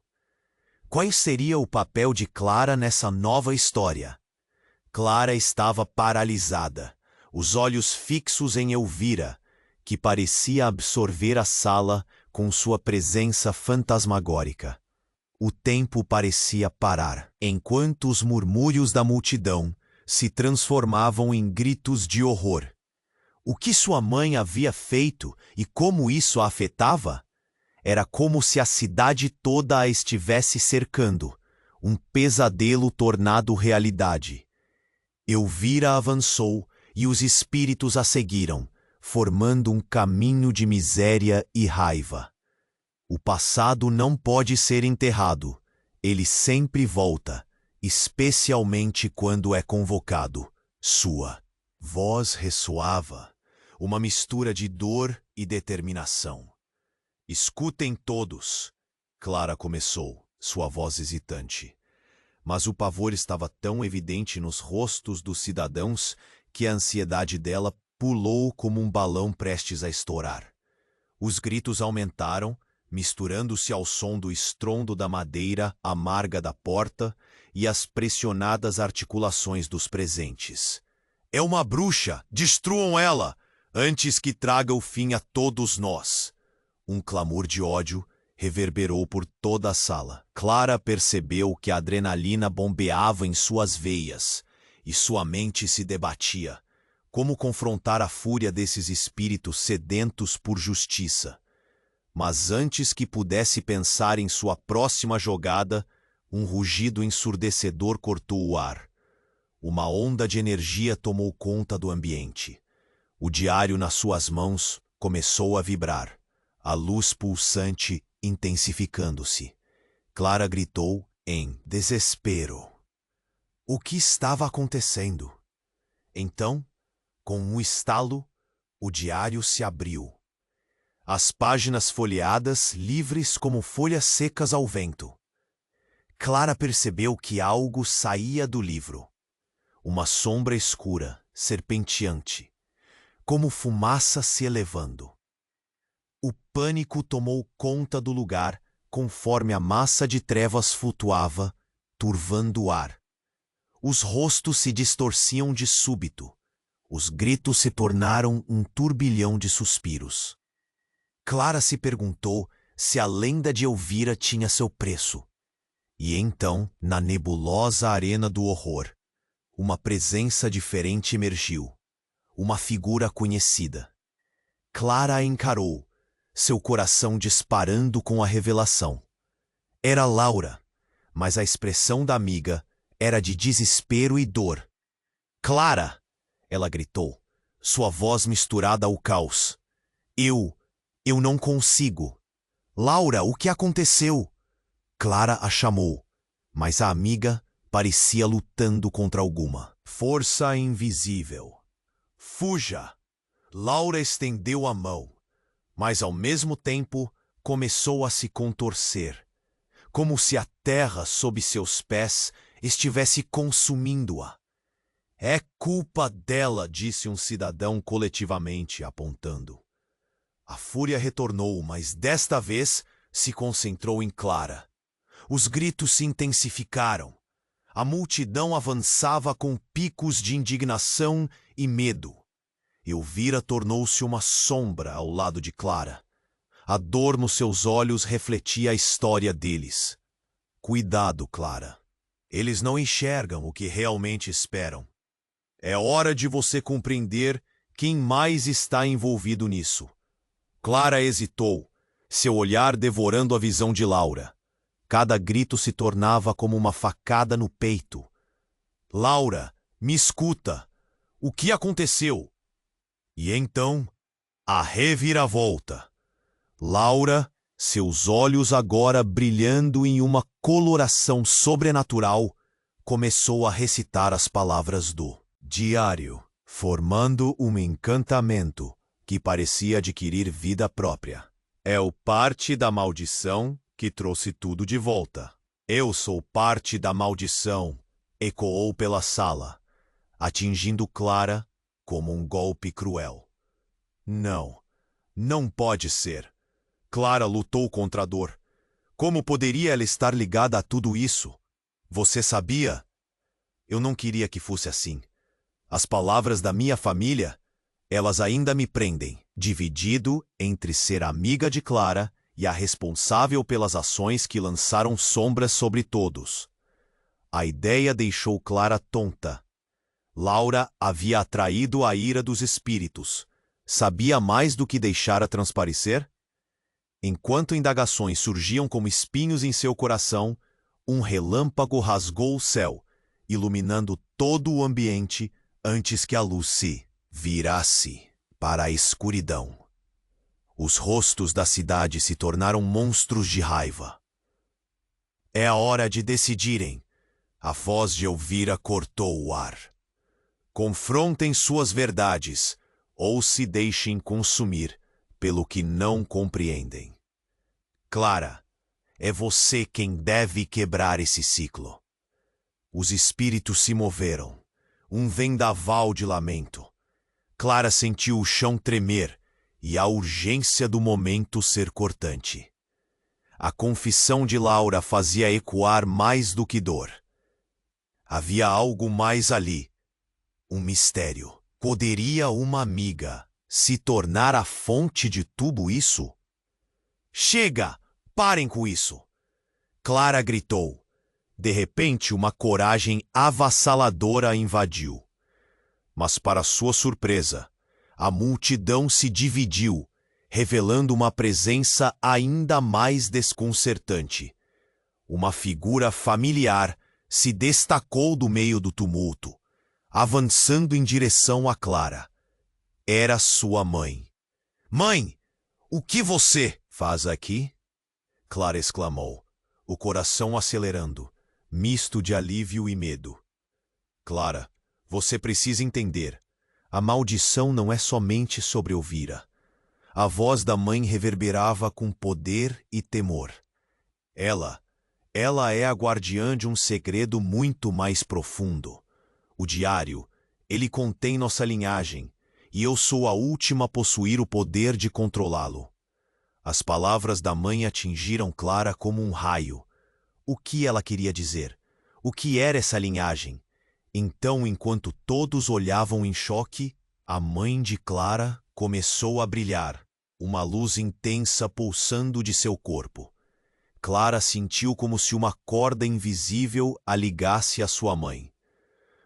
Qual seria o papel de Clara nessa nova história? Clara estava paralisada, os olhos fixos em Elvira, que parecia absorver a sala com sua presença fantasmagórica. O tempo parecia parar, enquanto os murmúrios da multidão se transformavam em gritos de horror. O que sua mãe havia feito e como isso a afetava? Era como se a cidade toda a estivesse cercando, um pesadelo tornado realidade. Elvira avançou e os espíritos a seguiram, formando um caminho de miséria e raiva. O passado não pode ser enterrado. Ele sempre volta, especialmente quando é convocado. Sua voz ressoava, uma mistura de dor e determinação. Escutem todos, Clara começou, sua voz hesitante. Mas o pavor estava tão evidente nos rostos dos cidadãos que a ansiedade dela pulou como um balão prestes a estourar. Os gritos aumentaram, misturando-se ao som do estrondo da madeira amarga da porta e as pressionadas articulações dos presentes. É uma bruxa! Destruam ela! Antes que traga o fim a todos nós! Um clamor de ódio reverberou por toda a sala. Clara percebeu que a adrenalina bombeava em suas veias e sua mente se debatia. Como confrontar a fúria desses espíritos sedentos por justiça? Mas antes que pudesse pensar em sua próxima jogada, um rugido ensurdecedor cortou o ar. Uma onda de energia tomou conta do ambiente. O diário nas suas mãos começou a vibrar, a luz pulsante intensificando-se. Clara gritou em desespero. O que estava acontecendo? Então, com um estalo, o diário se abriu. As páginas folheadas, livres como folhas secas ao vento. Clara percebeu que algo saía do livro. Uma sombra escura, serpenteante, como fumaça se elevando. O pânico tomou conta do lugar conforme a massa de trevas flutuava, turvando o ar. Os rostos se distorciam de súbito. Os gritos se tornaram um turbilhão de suspiros. Clara se perguntou se a lenda de Elvira tinha seu preço. E então, na nebulosa arena do horror, uma presença diferente emergiu. Uma figura conhecida. Clara a encarou, seu coração disparando com a revelação. Era Laura, mas a expressão da amiga era de desespero e dor. Clara! Ela gritou, sua voz misturada ao caos. Eu não consigo. Laura, o que aconteceu? Clara a chamou, mas a amiga parecia lutando contra alguma Força invisível. Fuja! Laura estendeu a mão, mas ao mesmo tempo começou a se contorcer, como se a terra sob seus pés estivesse consumindo-a. É culpa dela, disse um cidadão coletivamente, apontando. A fúria retornou, mas desta vez se concentrou em Clara. Os gritos se intensificaram. A multidão avançava com picos de indignação e medo. Elvira tornou-se uma sombra ao lado de Clara. A dor nos seus olhos refletia a história deles. Cuidado, Clara. Eles não enxergam o que realmente esperam. É hora de você compreender quem mais está envolvido nisso. Clara hesitou, seu olhar devorando a visão de Laura. Cada grito se tornava como uma facada no peito. Laura, me escuta. O que aconteceu? E então, a reviravolta. Laura, seus olhos agora brilhando em uma coloração sobrenatural, começou a recitar as palavras do diário, formando um encantamento que parecia adquirir vida própria. É o parte da maldição que trouxe tudo de volta. Eu sou parte da maldição, ecoou pela sala, atingindo Clara como um golpe cruel. Não, não pode ser. Clara lutou contra a dor. Como poderia ela estar ligada a tudo isso? Você sabia? Eu não queria que fosse assim. As palavras da minha família, elas ainda me prendem, dividido entre ser amiga de Clara e a responsável pelas ações que lançaram sombras sobre todos. A ideia deixou Clara tonta. Laura havia atraído a ira dos espíritos. Sabia mais do que deixara transparecer? Enquanto indagações surgiam como espinhos em seu coração, um relâmpago rasgou o céu, iluminando todo o ambiente antes que a luz se virasse para a escuridão. Os rostos da cidade se tornaram monstros de raiva. É a hora de decidirem. A voz de Elvira cortou o ar. Confrontem suas verdades, ou se deixem consumir pelo que não compreendem. Clara, é você quem deve quebrar esse ciclo. Os espíritos se moveram, um vendaval de lamento. Clara sentiu o chão tremer e a urgência do momento ser cortante. A confissão de Laura fazia ecoar mais do que dor. Havia algo mais ali, um mistério. Poderia uma amiga se tornar a fonte de tudo isso? Chega! Parem com isso! Clara gritou. De repente, uma coragem avassaladora a invadiu. Mas, para sua surpresa, a multidão se dividiu, revelando uma presença ainda mais desconcertante. Uma figura familiar se destacou do meio do tumulto, avançando em direção a Clara. Era sua mãe. Mãe, o que você faz aqui? Clara exclamou, o coração acelerando, misto de alívio e medo. Clara, você precisa entender. A maldição não é somente sobre Elvira. A voz da mãe reverberava com poder e temor. Ela é a guardiã de um segredo muito mais profundo. O diário, ele contém nossa linhagem, e eu sou a última a possuir o poder de controlá-lo. As palavras da mãe atingiram Clara como um raio. O que ela queria dizer? O que era essa linhagem? Então, enquanto todos olhavam em choque, a mãe de Clara começou a brilhar, uma luz intensa pulsando de seu corpo. Clara sentiu como se uma corda invisível a ligasse à sua mãe.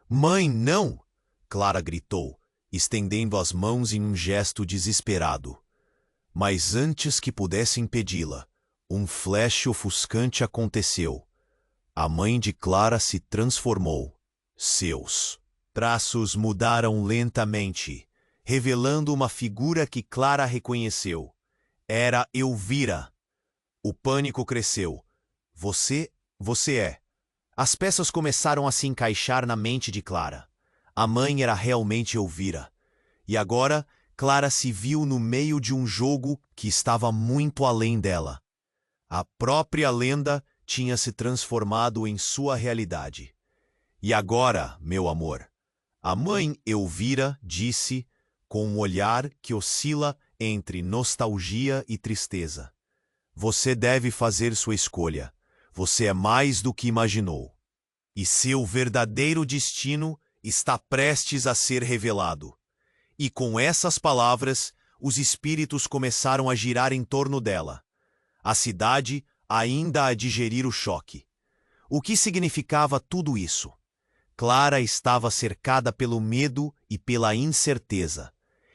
Mãe, não! Clara gritou, estendendo as mãos em um gesto desesperado. Mas antes que pudesse impedi-la, um flash ofuscante aconteceu. A mãe de Clara se transformou. Seus traços mudaram lentamente, revelando uma figura que Clara reconheceu. Era Elvira. O pânico cresceu. Você é. As peças começaram a se encaixar na mente de Clara. A mãe era realmente Elvira. E agora, Clara se viu no meio de um jogo que estava muito além dela. A própria lenda tinha se transformado em sua realidade. E agora, meu amor, a mãe Elvira disse, com um olhar que oscila entre nostalgia e tristeza: você deve fazer sua escolha. Você é mais do que imaginou. E seu verdadeiro destino está prestes a ser revelado. E com essas palavras, os espíritos começaram a girar em torno dela. A cidade ainda a digerir o choque. O que significava tudo isso? Clara estava cercada pelo medo e pela incerteza.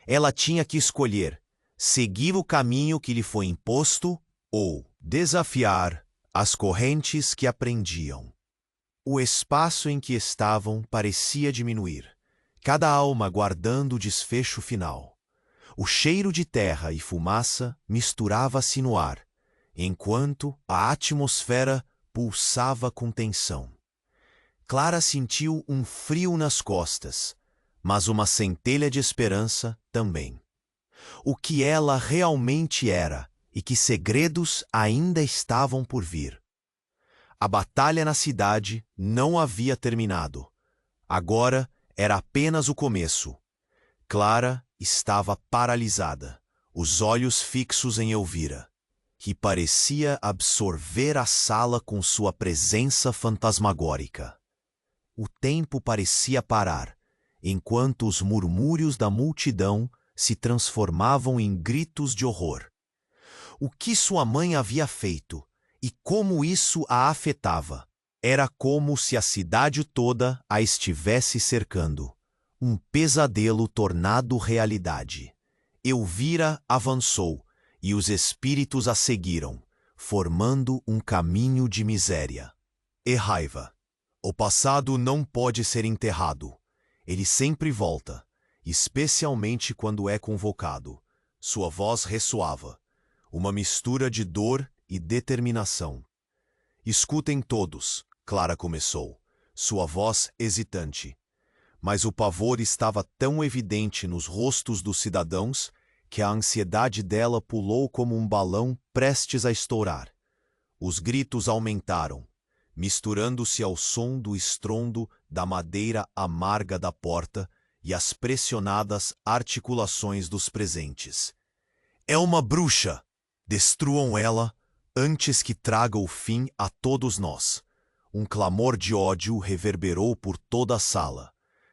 Ela tinha que escolher: seguir o caminho que lhe foi imposto ou desafiar as correntes que a prendiam. O espaço em que estavam parecia diminuir, cada alma guardando o desfecho final. O cheiro de terra e fumaça misturava-se no ar, enquanto a atmosfera pulsava com tensão. Clara sentiu um frio nas costas, mas uma centelha de esperança também. O que ela realmente era e que segredos ainda estavam por vir. A batalha na cidade não havia terminado. Agora era apenas o começo. Clara estava paralisada, os olhos fixos em Elvira, que parecia absorver a sala com sua presença fantasmagórica. O tempo parecia parar, enquanto os murmúrios da multidão se transformavam em gritos de horror. O que sua mãe havia feito e como isso a afetava? Era como se a cidade toda a estivesse cercando. Um pesadelo tornado realidade. Elvira avançou e os espíritos a seguiram, formando um caminho de miséria e raiva. O passado não pode ser enterrado. Ele sempre volta, especialmente quando é convocado. Sua voz ressoava, uma mistura de dor e determinação. Escutem todos, Clara começou, sua voz hesitante. Mas o pavor estava tão evidente nos rostos dos cidadãos que a ansiedade dela pulou como um balão prestes a estourar. Os gritos aumentaram, misturando-se ao som do estrondo da madeira amarga da porta e as pressionadas articulações dos presentes. É uma bruxa! Destruam ela antes que traga o fim a todos nós. Um clamor de ódio reverberou por toda a sala.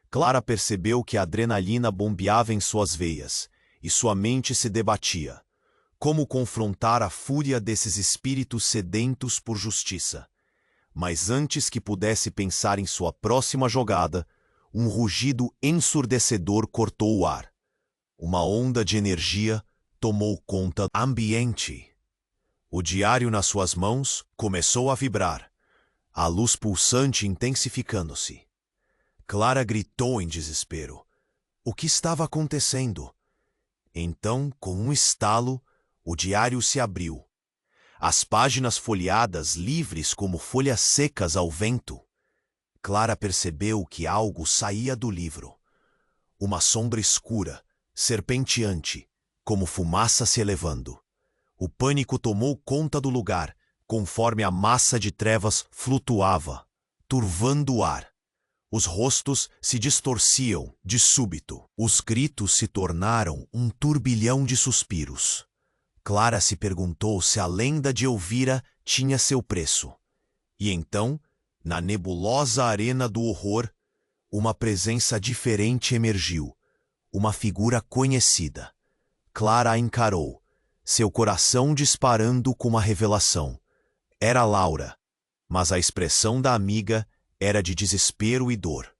Clara percebeu que a adrenalina bombeava em suas veias, e sua mente se debatia. Como confrontar a fúria desses espíritos sedentos por justiça? Mas antes que pudesse pensar em sua próxima jogada, um rugido ensurdecedor cortou o ar. Uma onda de energia tomou conta do ambiente. O diário nas suas mãos começou a vibrar, a luz pulsante intensificando-se. Clara gritou em desespero. O que estava acontecendo? Então, com um estalo, o diário se abriu. As páginas folheadas livres como folhas secas ao vento. Clara percebeu que algo saía do livro. Uma sombra escura, serpenteante, como fumaça se elevando. O pânico tomou conta do lugar, conforme a massa de trevas flutuava, turvando o ar. Os rostos se distorciam de súbito. Os gritos se tornaram um turbilhão de suspiros. Clara se perguntou se a lenda de Elvira tinha seu preço. E então, na nebulosa arena do horror, uma presença diferente emergiu. Uma figura conhecida. Clara a encarou, seu coração disparando com uma revelação. Era Laura, mas a expressão da amiga era de desespero e dor.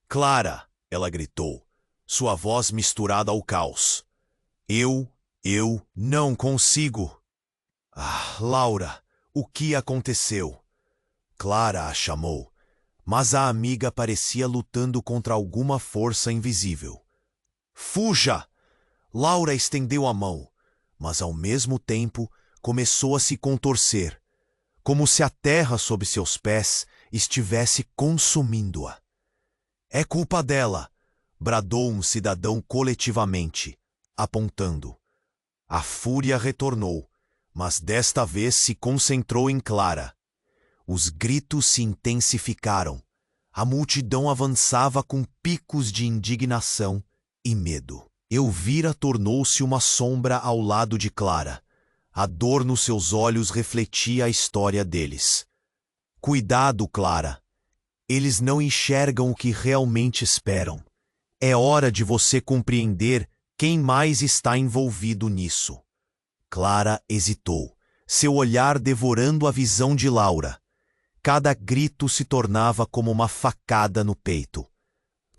Clara, ela gritou, sua voz misturada ao caos. Eu não consigo. Ah, Laura, o que aconteceu? Clara a chamou, mas a amiga parecia lutando contra alguma força invisível. Fuja! Laura estendeu a mão, mas ao mesmo tempo começou a se contorcer, como se a terra sob seus pés estivesse consumindo-a. É culpa dela! Bradou um cidadão coletivamente, apontando. A fúria retornou, mas desta vez se concentrou em Clara. Os gritos se intensificaram. A multidão avançava com picos de indignação e medo. Elvira tornou-se uma sombra ao lado de Clara. A dor nos seus olhos refletia a história deles. Cuidado, Clara. Eles não enxergam o que realmente esperam. É hora de você compreender quem mais está envolvido nisso. Clara hesitou, seu olhar devorando a visão de Laura. Cada grito se tornava como uma facada no peito.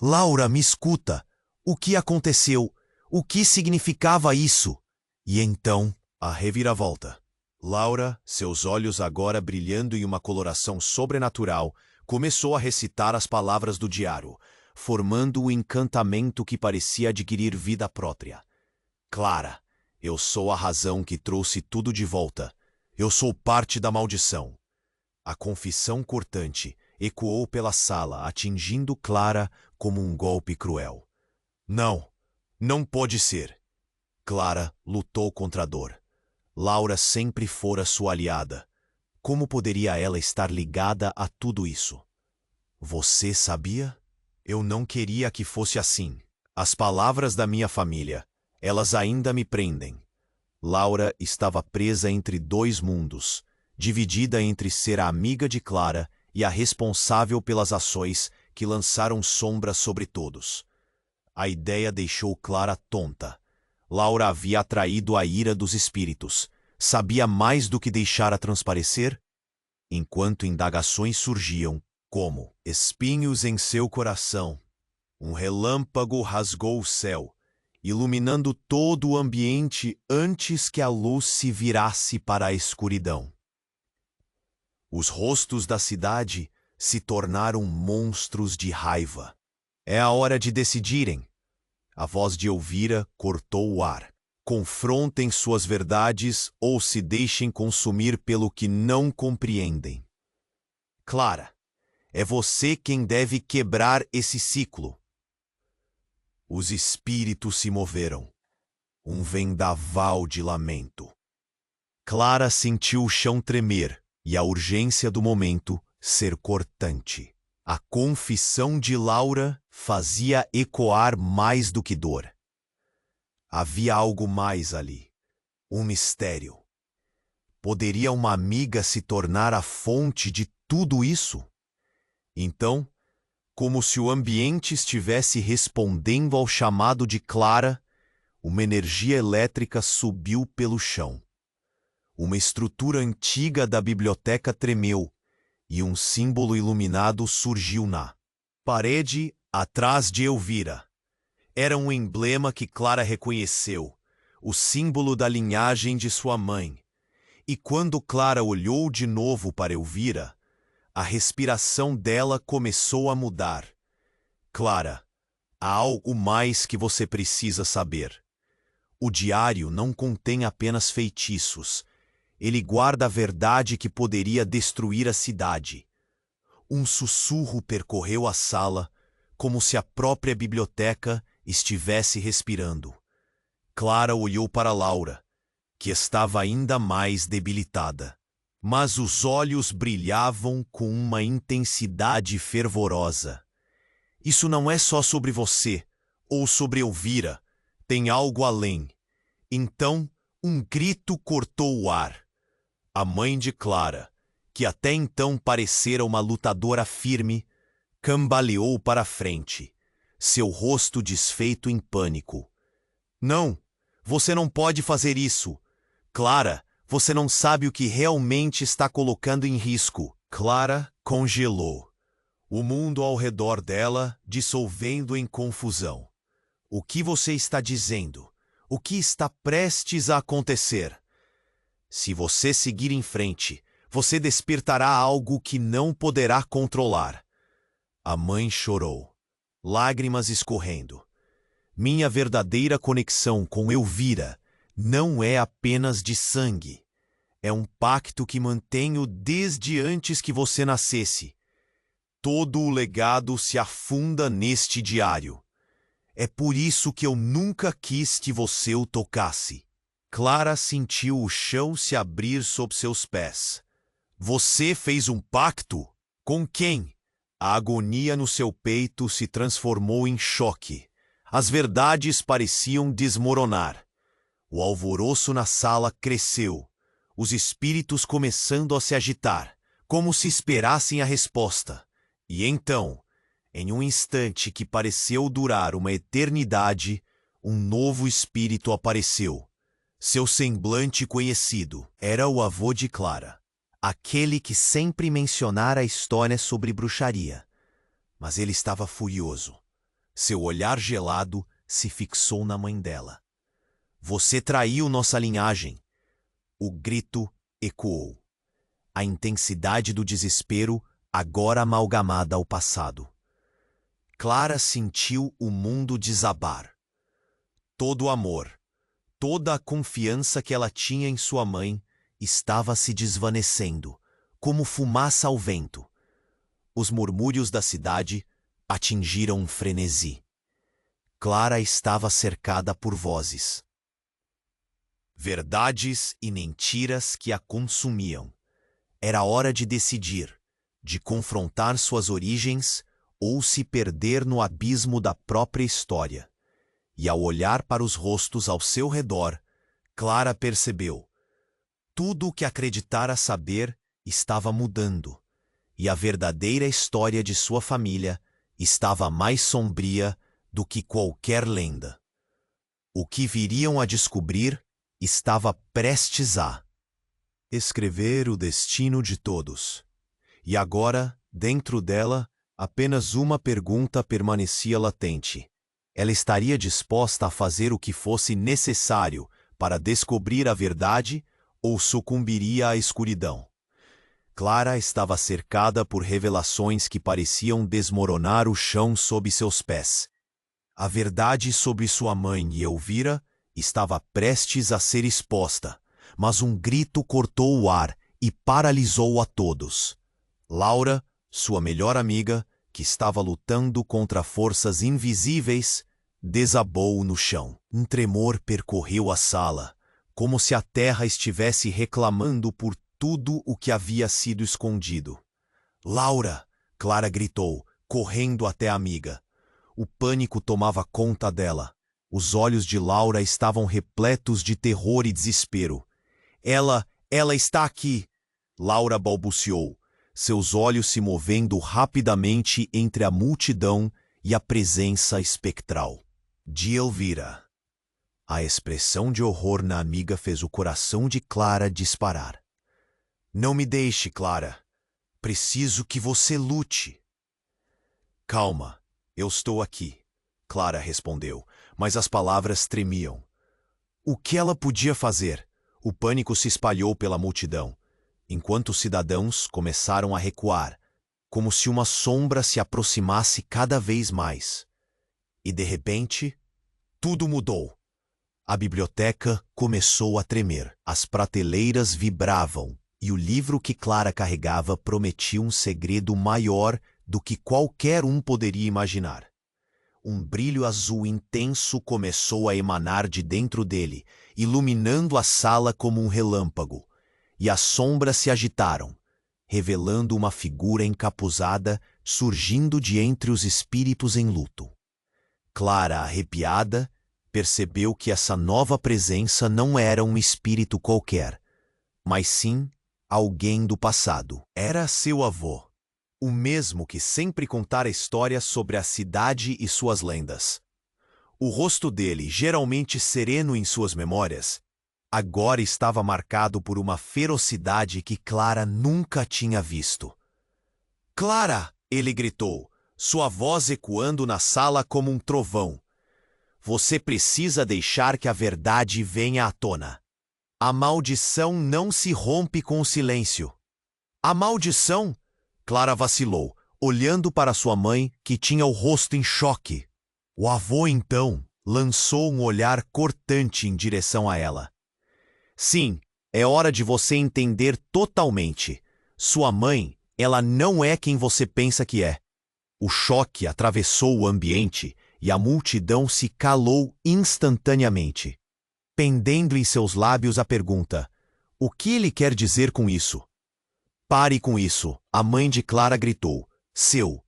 Laura, me escuta. O que aconteceu? O que significava isso? E então, a reviravolta. Laura, seus olhos agora brilhando em uma coloração sobrenatural, começou a recitar as palavras do diário, formando um encantamento que parecia adquirir vida própria. Clara, eu sou a razão que trouxe tudo de volta. Eu sou parte da maldição. A confissão cortante ecoou pela sala, atingindo Clara como um golpe cruel. Não, não pode ser. Clara lutou contra a dor. Laura sempre fora sua aliada. Como poderia ela estar ligada a tudo isso? Você sabia? Eu não queria que fosse assim. As palavras da minha família, elas ainda me prendem. Laura estava presa entre dois mundos, dividida entre ser a amiga de Clara e a responsável pelas ações que lançaram sombra sobre todos. A ideia deixou Clara tonta. Laura havia atraído a ira dos espíritos. Sabia mais do que deixara transparecer? Enquanto indagações surgiam, como espinhos em seu coração, um relâmpago rasgou o céu, iluminando todo o ambiente antes que a luz se virasse para a escuridão. Os rostos da cidade se tornaram monstros de raiva. É a hora de decidirem. A voz de Elvira cortou o ar. Confrontem suas verdades ou se deixem consumir pelo que não compreendem. Clara, é você quem deve quebrar esse ciclo. Os espíritos se moveram. Um vendaval de lamento. Clara sentiu o chão tremer e a urgência do momento ser cortante. A confissão de Laura fazia ecoar mais do que dor. Havia algo mais ali. Um mistério. Poderia uma amiga se tornar a fonte de tudo isso? Então, como se o ambiente estivesse respondendo ao chamado de Clara, uma energia elétrica subiu pelo chão. Uma estrutura antiga da biblioteca tremeu e um símbolo iluminado surgiu na parede atrás de Elvira. Era um emblema que Clara reconheceu, o símbolo da linhagem de sua mãe. E quando Clara olhou de novo para Elvira, a respiração dela começou a mudar. Clara, há algo mais que você precisa saber. O diário não contém apenas feitiços. Ele guarda a verdade que poderia destruir a cidade. Um sussurro percorreu a sala, como se a própria biblioteca estivesse respirando. Clara olhou para Laura, que estava ainda mais debilitada. Mas os olhos brilhavam com uma intensidade fervorosa. Isso não é só sobre você, ou sobre Elvira. Tem algo além. Então, um grito cortou o ar. A mãe de Clara, que até então parecera uma lutadora firme, cambaleou para a frente, seu rosto desfeito em pânico. Não, você não pode fazer isso. Clara, você não sabe o que realmente está colocando em risco. Clara congelou. O mundo ao redor dela dissolvendo em confusão. O que você está dizendo? O que está prestes a acontecer? Se você seguir em frente, você despertará algo que não poderá controlar. A mãe chorou, lágrimas escorrendo. Minha verdadeira conexão com Elvira não é apenas de sangue. É um pacto que mantenho desde antes que você nascesse. Todo o legado se afunda neste diário. É por isso que eu nunca quis que você o tocasse. Clara sentiu o chão se abrir sob seus pés. Você fez um pacto? Com quem? A agonia no seu peito se transformou em choque. As verdades pareciam desmoronar. O alvoroço na sala cresceu, os espíritos começando a se agitar, como se esperassem a resposta. E então, em um instante que pareceu durar uma eternidade, um novo espírito apareceu. Seu semblante conhecido era o avô de Clara, aquele que sempre mencionara a história sobre bruxaria. Mas ele estava furioso. Seu olhar gelado se fixou na mãe dela. Você traiu nossa linhagem. O grito ecoou. A intensidade do desespero agora amalgamada ao passado. Clara sentiu o mundo desabar. Todo o amor, toda a confiança que ela tinha em sua mãe estava se desvanecendo, como fumaça ao vento. Os murmúrios da cidade atingiram um frenesi. Clara estava cercada por vozes. Verdades e mentiras que a consumiam. Era hora de decidir, de confrontar suas origens ou se perder no abismo da própria história. E ao olhar para os rostos ao seu redor, Clara percebeu. Tudo o que acreditara saber estava mudando, e a verdadeira história de sua família estava mais sombria do que qualquer lenda. O que viriam a descobrir estava prestes a escrever o destino de todos. E agora, dentro dela, apenas uma pergunta permanecia latente. Ela estaria disposta a fazer o que fosse necessário para descobrir a verdade ou sucumbiria à escuridão? Clara estava cercada por revelações que pareciam desmoronar o chão sob seus pés. A verdade sobre sua mãe e Elvira estava prestes a ser exposta, mas um grito cortou o ar e paralisou a todos. Laura, sua melhor amiga, que estava lutando contra forças invisíveis, desabou no chão. Um tremor percorreu a sala, como se a terra estivesse reclamando por tudo o que havia sido escondido. Laura! Clara gritou, correndo até a amiga. O pânico tomava conta dela. Os olhos de Laura estavam repletos de terror e desespero. Ela está aqui! Laura balbuciou, seus olhos se movendo rapidamente entre a multidão e a presença espectral de Elvira. A expressão de horror na amiga fez o coração de Clara disparar. Não me deixe, Clara. Preciso que você lute. Calma, eu estou aqui, Clara respondeu, mas as palavras tremiam. O que ela podia fazer? O pânico se espalhou pela multidão, enquanto os cidadãos começaram a recuar, como se uma sombra se aproximasse cada vez mais. E de repente, tudo mudou. A biblioteca começou a tremer, as prateleiras vibravam, e o livro que Clara carregava prometia um segredo maior do que qualquer um poderia imaginar. Um brilho azul intenso começou a emanar de dentro dele, iluminando a sala como um relâmpago, e as sombras se agitaram, revelando uma figura encapuzada surgindo de entre os espíritos em luto. Clara, arrepiada, percebeu que essa nova presença não era um espírito qualquer, mas sim alguém do passado. Era seu avô, o mesmo que sempre contara histórias sobre a cidade e suas lendas. O rosto dele, geralmente sereno em suas memórias, agora estava marcado por uma ferocidade que Clara nunca tinha visto. Clara! Ele gritou, sua voz ecoando na sala como um trovão. Você precisa deixar que a verdade venha à tona. A maldição não se rompe com o silêncio. A maldição? Clara vacilou, olhando para sua mãe, que tinha o rosto em choque. O avô, então, lançou um olhar cortante em direção a ela. Sim, é hora de você entender totalmente. Sua mãe, Ela não é quem você pensa que é. O choque atravessou o ambiente e a multidão se calou instantaneamente, pendendo em seus lábios a pergunta: o que ele quer dizer com isso? Pare com isso, a mãe de Clara gritou. Seu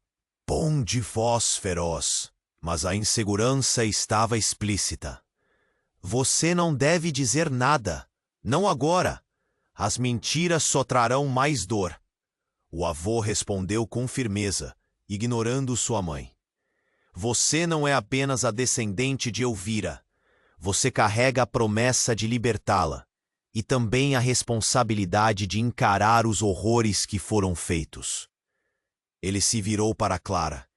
tom de voz feroz, mas a insegurança estava explícita. Você não deve dizer nada, não agora. As mentiras só trarão mais dor. O avô respondeu com firmeza, ignorando sua mãe. Você não é apenas a descendente de Elvira. Você carrega a promessa de libertá-la e também a responsabilidade de encarar os horrores que foram feitos. Ele se virou para Clara.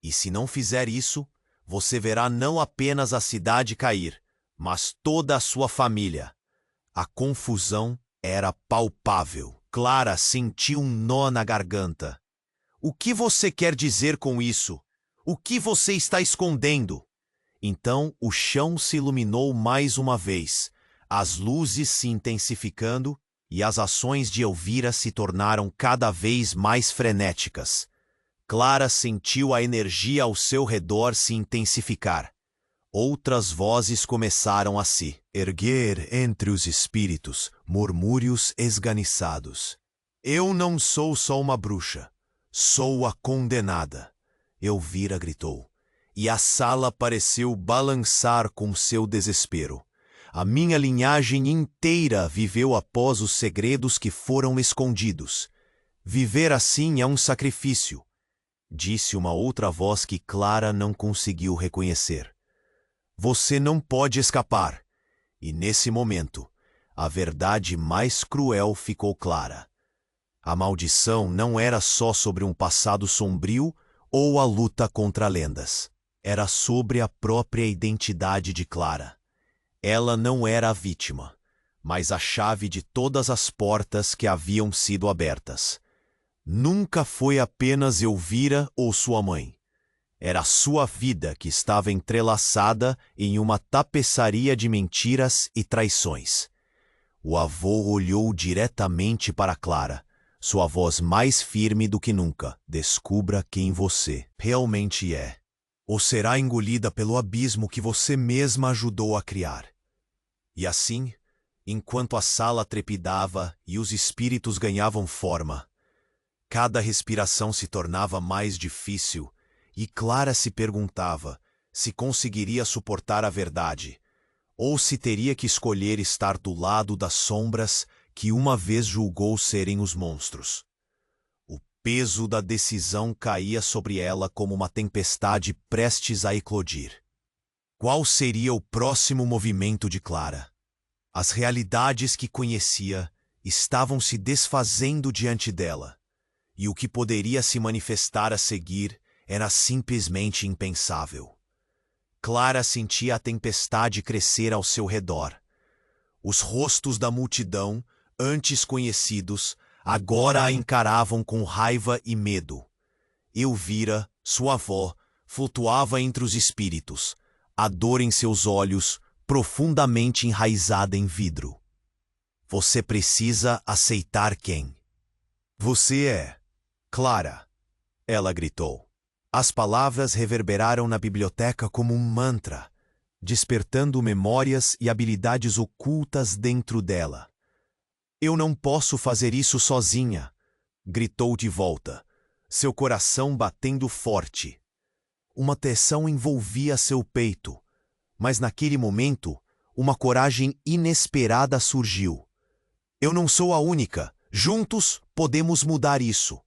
E se não fizer isso, você verá não apenas a cidade cair, mas toda a sua família. A confusão era palpável. Clara sentiu um nó na garganta. O que você quer dizer com isso? O que você está escondendo? Então o chão se iluminou mais uma vez, as luzes se intensificando e as ações de Elvira se tornaram cada vez mais frenéticas. Clara sentiu a energia ao seu redor se intensificar. Outras vozes começaram a se erguer entre os espíritos, murmúrios esganiçados. Eu não sou só uma bruxa, sou a condenada, Elvira gritou. E a sala pareceu balançar com seu desespero. A minha linhagem inteira viveu após os segredos que foram escondidos. Viver assim é um sacrifício, disse uma outra voz que Clara não conseguiu reconhecer. Você não pode escapar. E nesse momento, a verdade mais cruel ficou clara. A maldição não era só sobre um passado sombrio ou a luta contra lendas. Era sobre a própria identidade de Clara. Ela não era a vítima, mas a chave de todas as portas que haviam sido abertas. Nunca foi apenas Elvira ou sua mãe. Era sua vida que estava entrelaçada em uma tapeçaria de mentiras e traições. O avô olhou diretamente para Clara, sua voz mais firme do que nunca. Descubra quem você realmente é, ou será engolida pelo abismo que você mesma ajudou a criar. E assim, enquanto a sala trepidava e os espíritos ganhavam forma, cada respiração se tornava mais difícil e Clara se perguntava se conseguiria suportar a verdade, ou se teria que escolher estar do lado das sombras que uma vez julgou serem os monstros. O peso da decisão caía sobre ela como uma tempestade prestes a eclodir. Qual seria o próximo movimento de Clara? As realidades que conhecia estavam se desfazendo diante dela, e o que poderia se manifestar a seguir era simplesmente impensável. Clara sentia a tempestade crescer ao seu redor. Os rostos da multidão, antes conhecidos, agora a encaravam com raiva e medo. Elvira, sua avó, flutuava entre os espíritos, a dor em seus olhos profundamente enraizada em vidro. Você precisa aceitar quem você é, Clara, ela gritou. As palavras reverberaram na biblioteca como um mantra, despertando memórias e habilidades ocultas dentro dela. Eu não posso fazer isso sozinha, gritou de volta, seu coração batendo forte. Uma tensão envolvia seu peito, mas naquele momento, uma coragem inesperada surgiu. Eu não sou a única, juntos podemos mudar isso.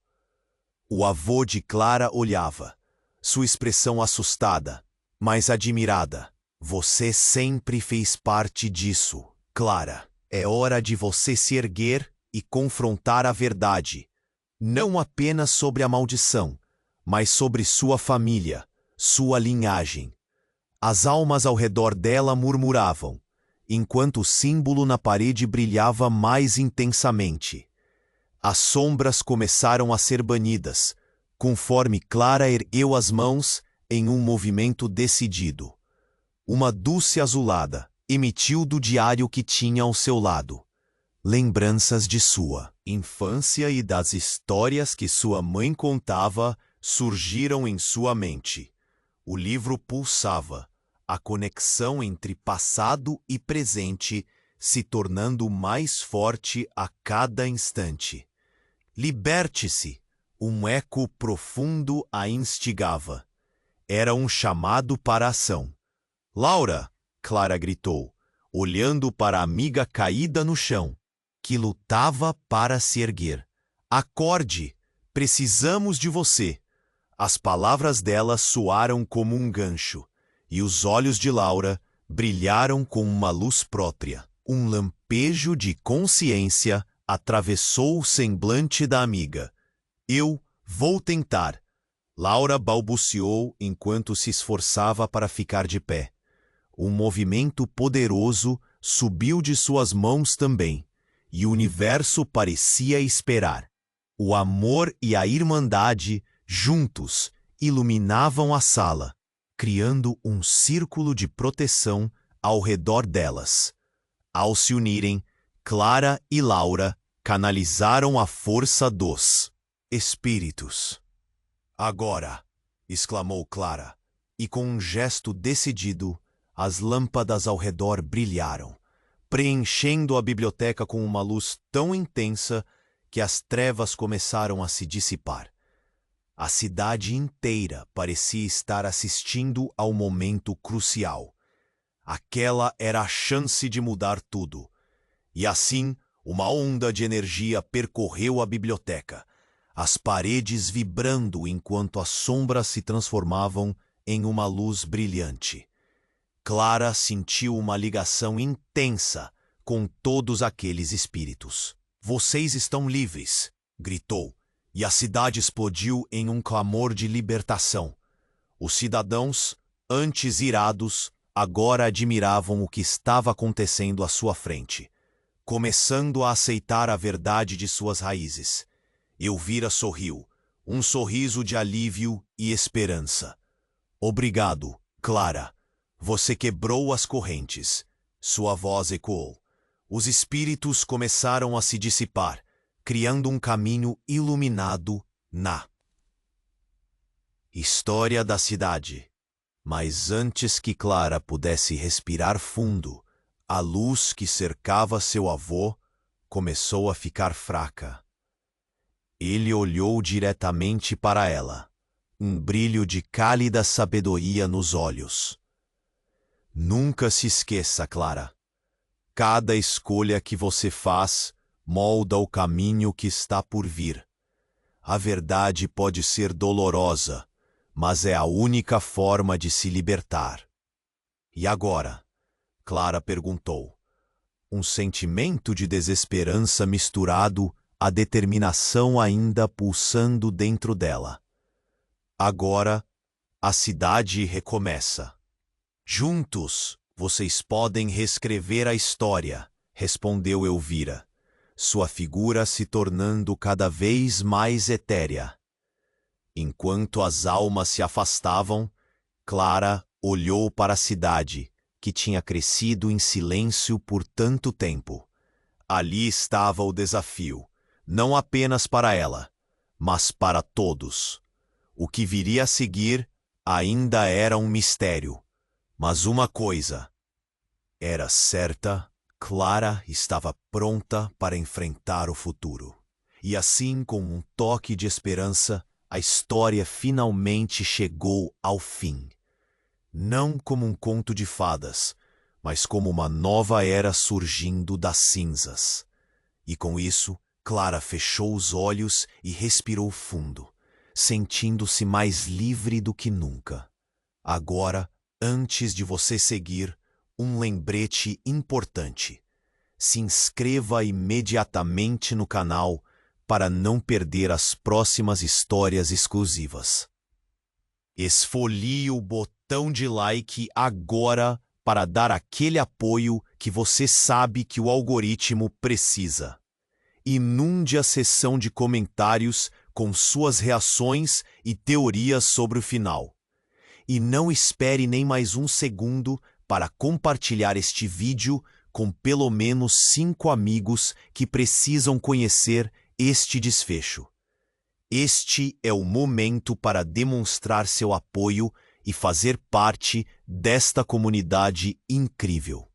O avô de Clara olhava, sua expressão assustada, mas admirada. Você sempre fez parte disso, Clara. É hora de você se erguer e confrontar a verdade, não apenas sobre a maldição, mas sobre sua família, sua linhagem. As almas ao redor dela murmuravam, enquanto o símbolo na parede brilhava mais intensamente. As sombras começaram a ser banidas, conforme Clara ergueu as mãos em um movimento decidido. Uma dúcia azulada emitiu do diário que tinha ao seu lado. lembranças de sua infância e das histórias que sua mãe contava surgiram em sua mente. O livro pulsava, a conexão entre passado e presente se tornando mais forte a cada instante. Liberte-se! Um eco profundo a instigava. Era um chamado para a ação. Laura! Clara gritou, olhando para a amiga caída no chão, que lutava para se erguer. Acorde! Precisamos de você! As palavras dela soaram como um gancho, e os olhos de Laura brilharam com uma luz própria. Um lampejo de consciência atravessou o semblante da amiga. Eu vou tentar. Laura balbuciou enquanto se esforçava para ficar de pé. Um movimento poderoso subiu de suas mãos também, e o universo parecia esperar. O amor e a irmandade, juntos, iluminavam a sala, criando um círculo de proteção ao redor delas. Ao se unirem, Clara e Laura canalizaram a força dos espíritos. Agora! Exclamou Clara, e com um gesto decidido, as lâmpadas ao redor brilharam, preenchendo a biblioteca com uma luz tão intensa que as trevas começaram a se dissipar. A cidade inteira parecia estar assistindo ao momento crucial. Aquela era a chance de mudar tudo. E assim, uma onda de energia percorreu a biblioteca, as paredes vibrando enquanto as sombras se transformavam em uma luz brilhante. Clara sentiu uma ligação intensa com todos aqueles espíritos. Vocês estão livres, gritou, e a cidade explodiu em um clamor de libertação. Os cidadãos, antes irados, agora admiravam o que estava acontecendo à sua frente, começando a aceitar a verdade de suas raízes. Elvira sorriu, um sorriso de alívio e esperança. Obrigado, Clara. Você quebrou as correntes. Sua voz ecoou. Os espíritos começaram a se dissipar, criando um caminho iluminado na história da cidade. Mas antes que Clara pudesse respirar fundo, a luz que cercava seu avô começou a ficar fraca. Ele olhou diretamente para ela, um brilho de cálida sabedoria nos olhos. Nunca se esqueça, Clara. Cada escolha que você faz molda o caminho que está por vir. A verdade pode ser dolorosa, mas é a única forma de se libertar. E agora? Clara perguntou. Um sentimento de desesperança misturado à determinação ainda pulsando dentro dela. Agora, a cidade recomeça. Juntos, vocês podem reescrever a história, respondeu Elvira, sua figura se tornando cada vez mais etérea. Enquanto as almas se afastavam, Clara olhou para a cidade, que tinha crescido em silêncio por tanto tempo. Ali estava o desafio, não apenas para ela, mas para todos. O que viria a seguir ainda era um mistério. Mas uma coisa era certa: Clara estava pronta para enfrentar o futuro. E assim, com um toque de esperança, a história finalmente chegou ao fim. Não como um conto de fadas, mas como uma nova era surgindo das cinzas. E com isso, Clara fechou os olhos e respirou fundo, sentindo-se mais livre do que nunca. Agora, antes de você seguir, um lembrete importante. Se inscreva imediatamente no canal para não perder as próximas histórias exclusivas. Esfolie o botão de like agora para dar aquele apoio que você sabe que o algoritmo precisa. Inunde a seção de comentários com suas reações e teorias sobre o final. E não espere nem mais um segundo para compartilhar este vídeo com pelo menos 5 amigos que precisam conhecer este desfecho. Este é o momento para demonstrar seu apoio e fazer parte desta comunidade incrível.